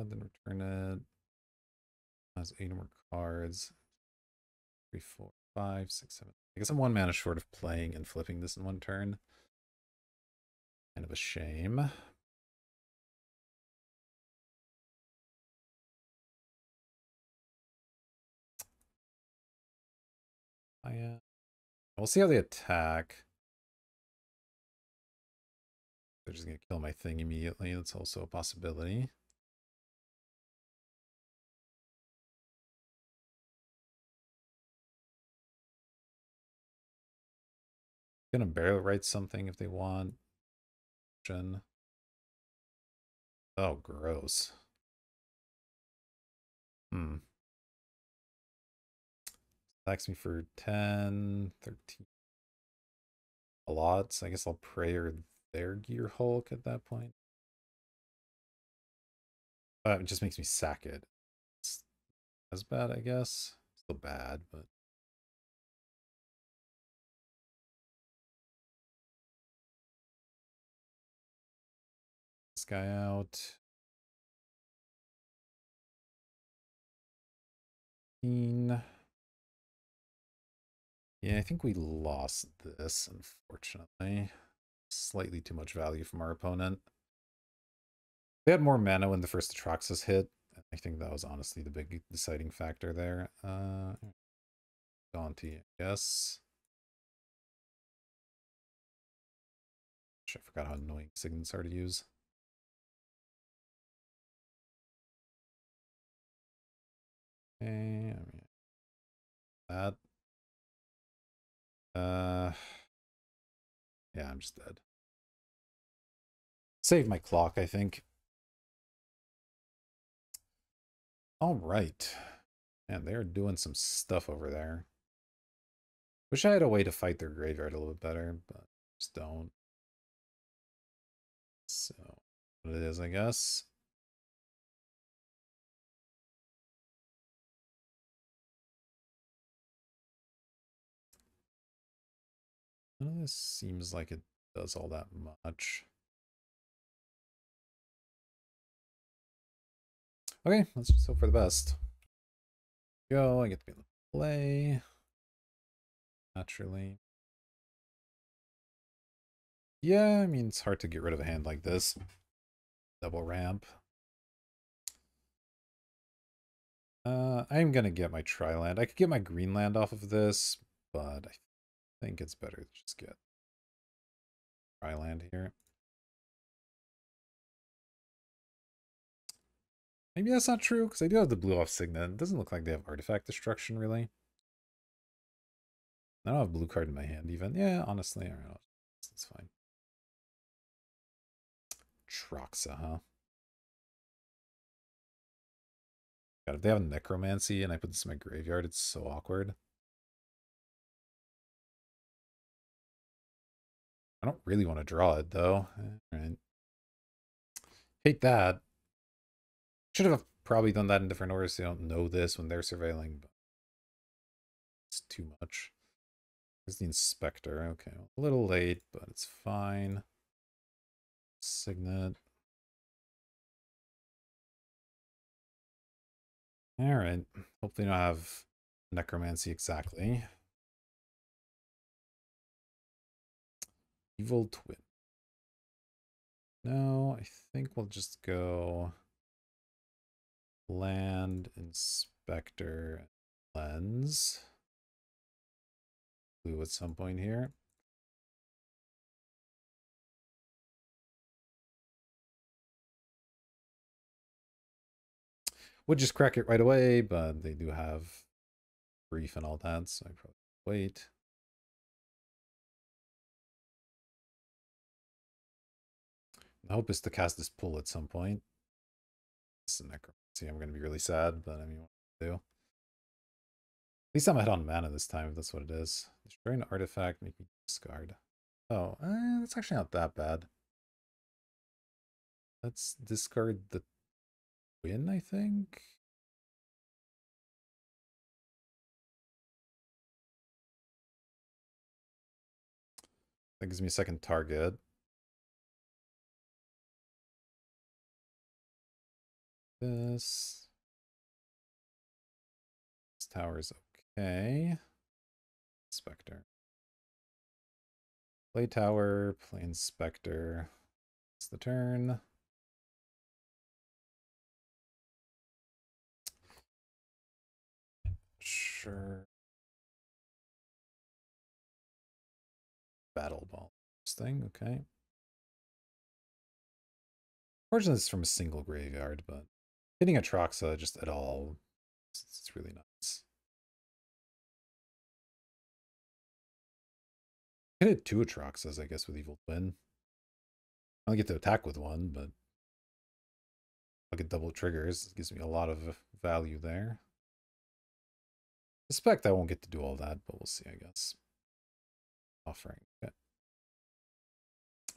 Then return it. Has 8 more cards. 3, 4, 5, 6, 7. I guess I'm 1 mana short of playing and flipping this in 1 turn. Kind of a shame. We'll see how they attack. They're just gonna kill my thing immediately. That's also a possibility. Gonna barrel write something if they want. Oh, gross. Attacks me for 10, 13. A lot, so I guess I'll prayer their Gear Hulk at that point. It just makes me sack it. It's as bad, I guess. Still bad, but this guy out. Yeah, I think we lost this, unfortunately. Slightly too much value from our opponent. They had more mana when the first Atraxas hit. I think that was honestly the big deciding factor there. Daunty, I guess. I forgot how annoying signets are to use. Okay, I mean, that. Yeah, I'm just dead. Save my clock, I think. All right. Man, they're doing some stuff over there. Wish I had a way to fight their graveyard a little bit better, but just don't. So, what it is, I guess. None of this seems like it does all that much. Okay, let's just hope for the best. Go, I get to be able to play. Naturally. Yeah, I mean, it's hard to get rid of a hand like this. Double ramp. I'm gonna get my tri-land. I could get my green land off of this, but I think it's better to just get tri-land here. Maybe that's not true, because I do have the blue off Signet. It doesn't look like they have artifact destruction, really. I don't have a blue card in my hand, even. Yeah, honestly, I don't know. That's fine. Troxa, huh? God, if they have a necromancy and I put this in my graveyard, it's so awkward. I don't really want to draw it, though. All right. Hate that. Should have probably done that in different orders, so they don't know this when they're surveilling, but it's too much. There's the inspector. Okay, a little late, but it's fine. Signet. Alright. Hopefully don't have necromancy exactly. Evil twin. No, I think we'll just go land, inspector, lens. Blue at some point here. Would just crack it right away, but they do have brief and all that, so I probably wait. The hope is to cast this pull at some point. It's a necromancy. I'm going to be really sad, but I mean, what to do? At least I'm ahead on mana this time, if that's what it is. Destroy an artifact, make me discard. Oh, that's actually not that bad. Let's discard the win, I think. That gives me a second target. This tower's okay. Spectre. Play tower, play inspector. It's the turn. Sure. Battle ball. This thing, okay. Fortunately, it's from a single graveyard, but hitting a Troxa just at all, it's really nice. I hit two Atroxas, I guess, with Evil Twin. I only get to attack with one, but I'll get double triggers. It gives me a lot of value there. I suspect I won't get to do all that, but we'll see, I guess. Offering. Okay.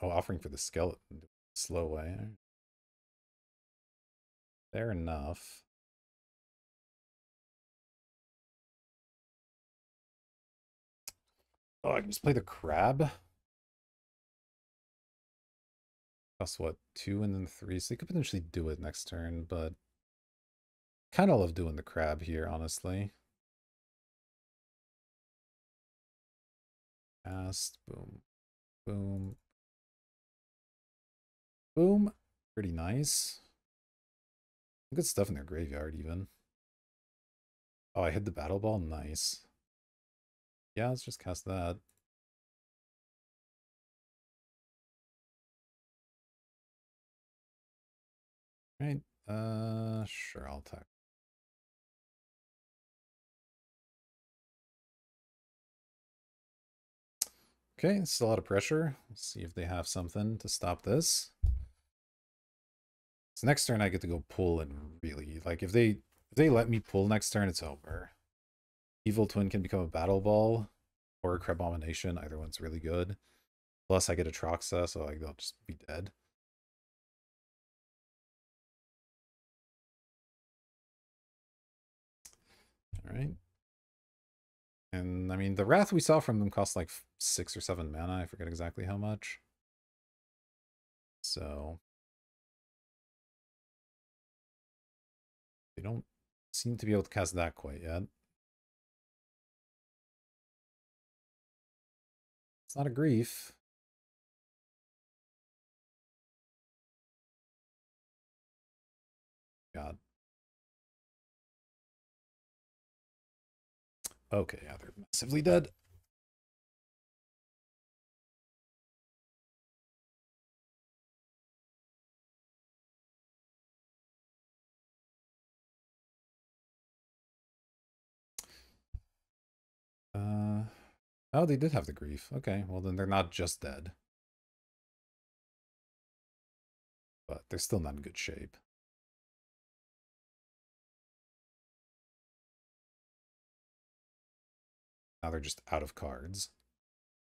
Oh, offering for the skeleton. Slow way. Fair enough. Oh, I can just play the crab. Cost what? 2 and then 3. So they could potentially do it next turn, but kind of love doing the crab here, honestly. Cast, boom, boom, boom. Pretty nice. Good stuff in their graveyard, even. Oh, I hit the battle ball. Nice. Yeah, let's just cast that. Right. Sure, I'll attack. Okay, it's a lot of pressure. Let's see if they have something to stop this. So next turn I get to go pull and really like if they let me pull next turn, it's over. Evil Twin can become a battle ball or a Crabomination. Either one's really good. Plus I get a Troxa, so like they'll just be dead. Alright. And I mean the Wrath we saw from them cost like 6 or 7 mana, I forget exactly how much. So they don't seem to be able to cast that quite yet. It's not a grief. God. Okay, yeah, they're massively dead. Oh, they did have the grief. Okay, well then they're not just dead. But they're still not in good shape. Now they're just out of cards.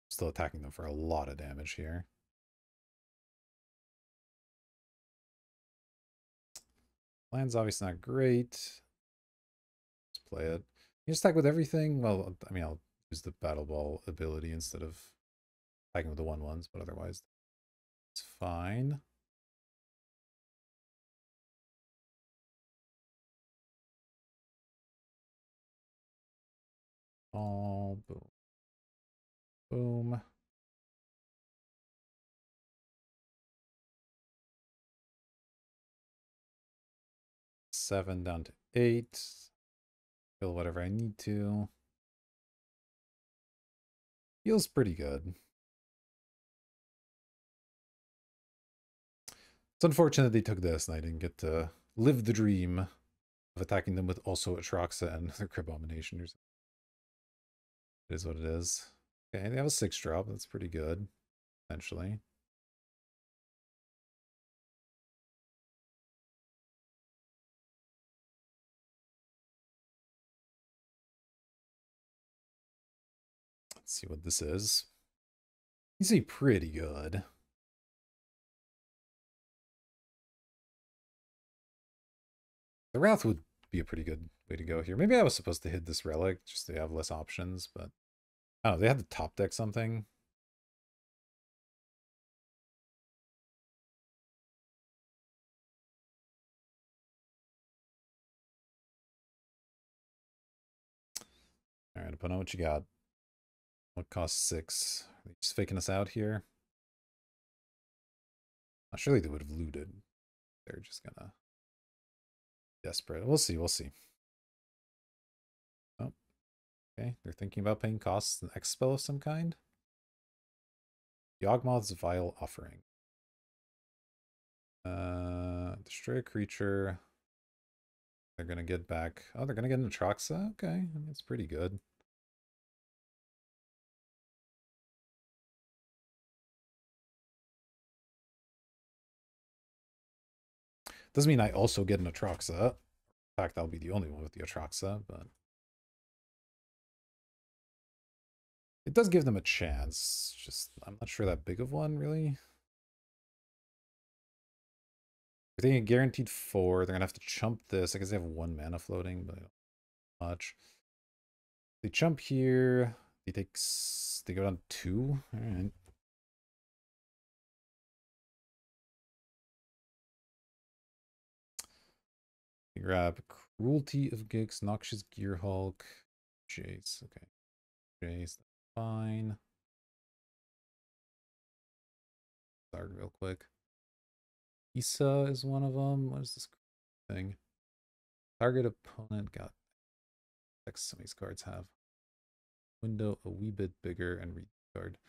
Still attacking them for a lot of damage here. Land's obviously not great. Let's play it. You just attack with everything? Well, I mean, I'll use the Battle Ball ability instead of attacking with the 1/1s, but otherwise it's fine. Oh, boom. Boom. 7 down to 8. Kill whatever I need to. Feels pretty good. It's unfortunate they took this and I didn't get to live the dream of attacking them with also Atraxa and their Cribomination. It is what it is. Okay, they have a 6-drop. That's pretty good, essentially. Let's see what this is. You see pretty good. The Wrath would be a pretty good way to go here. Maybe I was supposed to hit this Relic just to have less options, but I don't know. They had to top deck something. All right, opponent, what you got? What costs 6? Are they just faking us out here? Surely they would have looted. They're just gonna desperate. We'll see. We'll see. Oh, okay. They're thinking about paying costs. An X spell of some kind. Yawgmoth's Vile Offering. Destroy a creature. They're gonna get back. Oh, they're gonna get an Atraxa. Okay, that's pretty good. Doesn't mean I also get an Atraxa. In fact, I'll be the only one with the Atraxa, but it does give them a chance. Just, I'm not sure that big of one, really. If they get guaranteed 4, they're gonna have to chump this. I guess they have 1 mana floating, but not much. They chump here. They go down 2. All right. They grab Cruelty of Gix, Noxious Gearhulk, Jace. Okay, Jace, fine. Start real quick. Issa is one of them. What is this thing? Target opponent got X. Some of these cards have window a wee bit bigger and read card.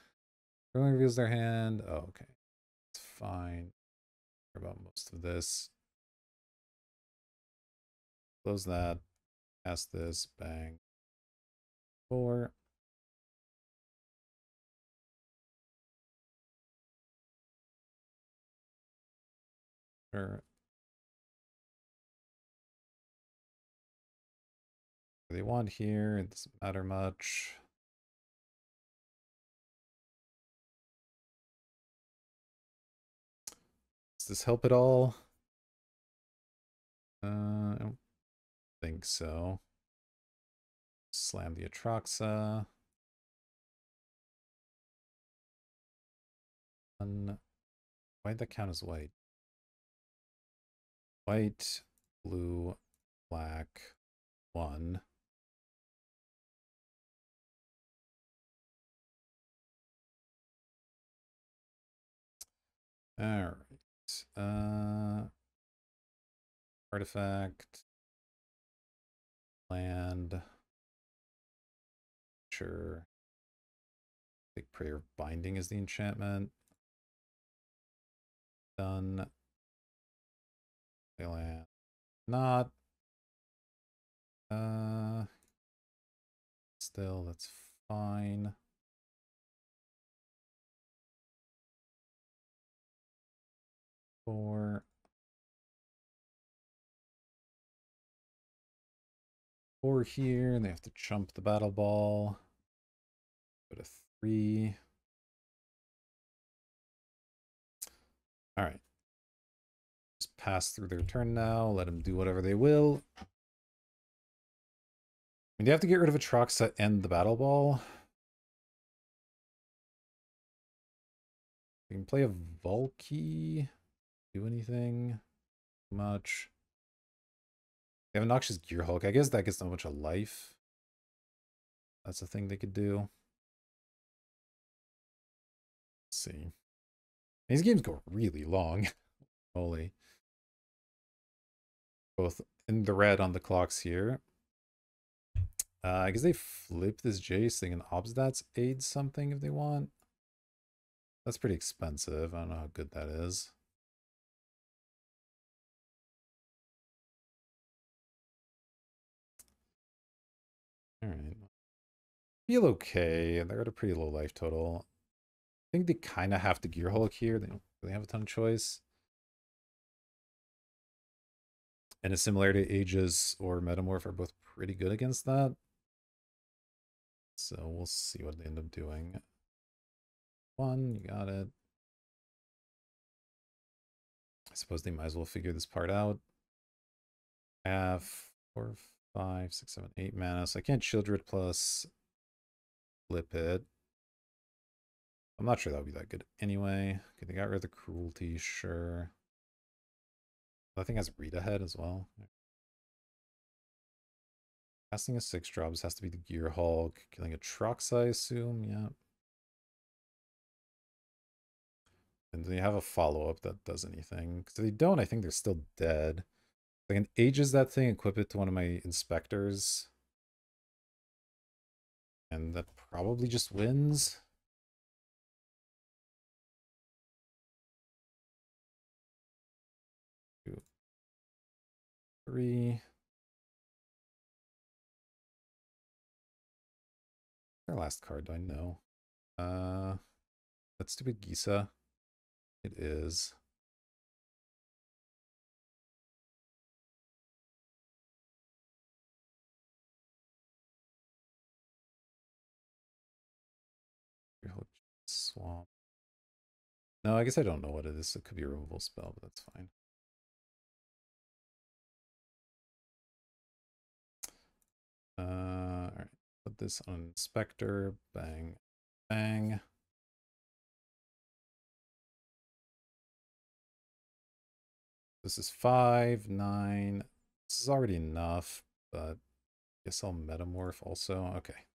Everyone reveals their hand. Oh, okay. It's fine. Care about most of this. Close that. Cast this. Bang. 4. Sure. What they want here. It doesn't matter much. Does this help at all? I don't think so. Slam the Atraxa. Why'd that count as white? White, blue, black, 1. All right. Artifact. Land. Sure. I think Prayer of Binding is the enchantment. Done. Land. Not. Still, that's fine. Four here, and they have to chump the battle ball. Go to 3. All right. Just pass through their turn now. Let them do whatever they will. I mean, they have to get rid of a Troxa and the Battle Ball. We can play a Valky. Do anything much. They have a Noxious Gear Hulk. I guess that gets not much of life. That's a thing they could do. Let's see. These games go really long. Holy. Both in the red on the clocks here. I guess they flip this Jace. They can Obstats aid something if they want. That's pretty expensive. I don't know how good that is. Alright. Feel okay. They're at a pretty low life total. I think they kind of have to Gear Hulk here. They don't really have a ton of choice. And a similarity to Aegis or Metamorph are both pretty good against that. So we'll see what they end up doing. One, you got it. I suppose they might as well figure this part out. I have 4, 5, 6, 7, 8 mana, so I can't Shieldred plus flip it. I'm not sure that would be that good anyway. Okay, they got rid of the cruelty, sure. I think it has read ahead as well. Casting a 6-drop, this has to be the Gear Hulk. Killing a Trox, I assume, yeah. And they have a follow-up that does anything. Because if they don't, I think they're still dead. I can Aegis that thing, equip it to one of my inspectors. And that probably just wins. 2, 3. Their last card, do I know? That's stupid Gisa. It is. Swamp. No, I guess I don't know what it is. It could be a removal spell, but that's fine. Alright. Put this on Inspector. Bang. Bang. This is 5, 9. This is already enough, but I guess I'll Metamorph also. Okay.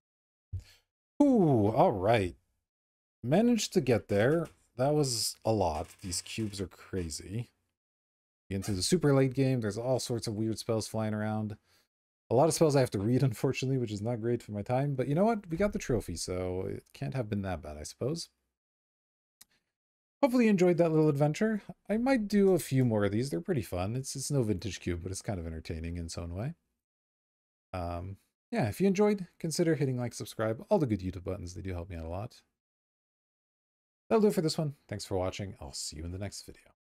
Ooh, alright. Managed to get there. That was a lot. These cubes are crazy. Get into the super late game, there's all sorts of weird spells flying around. A lot of spells I have to read, unfortunately, which is not great for my time. But you know what? We got the trophy, so it can't have been that bad, I suppose. Hopefully you enjoyed that little adventure. I might do a few more of these. They're pretty fun. It's no vintage cube, but it's kind of entertaining in its own way. Yeah, if you enjoyed, consider hitting like, subscribe, all the good YouTube buttons. They do help me out a lot. That'll do it for this one. Thanks for watching. I'll see you in the next video.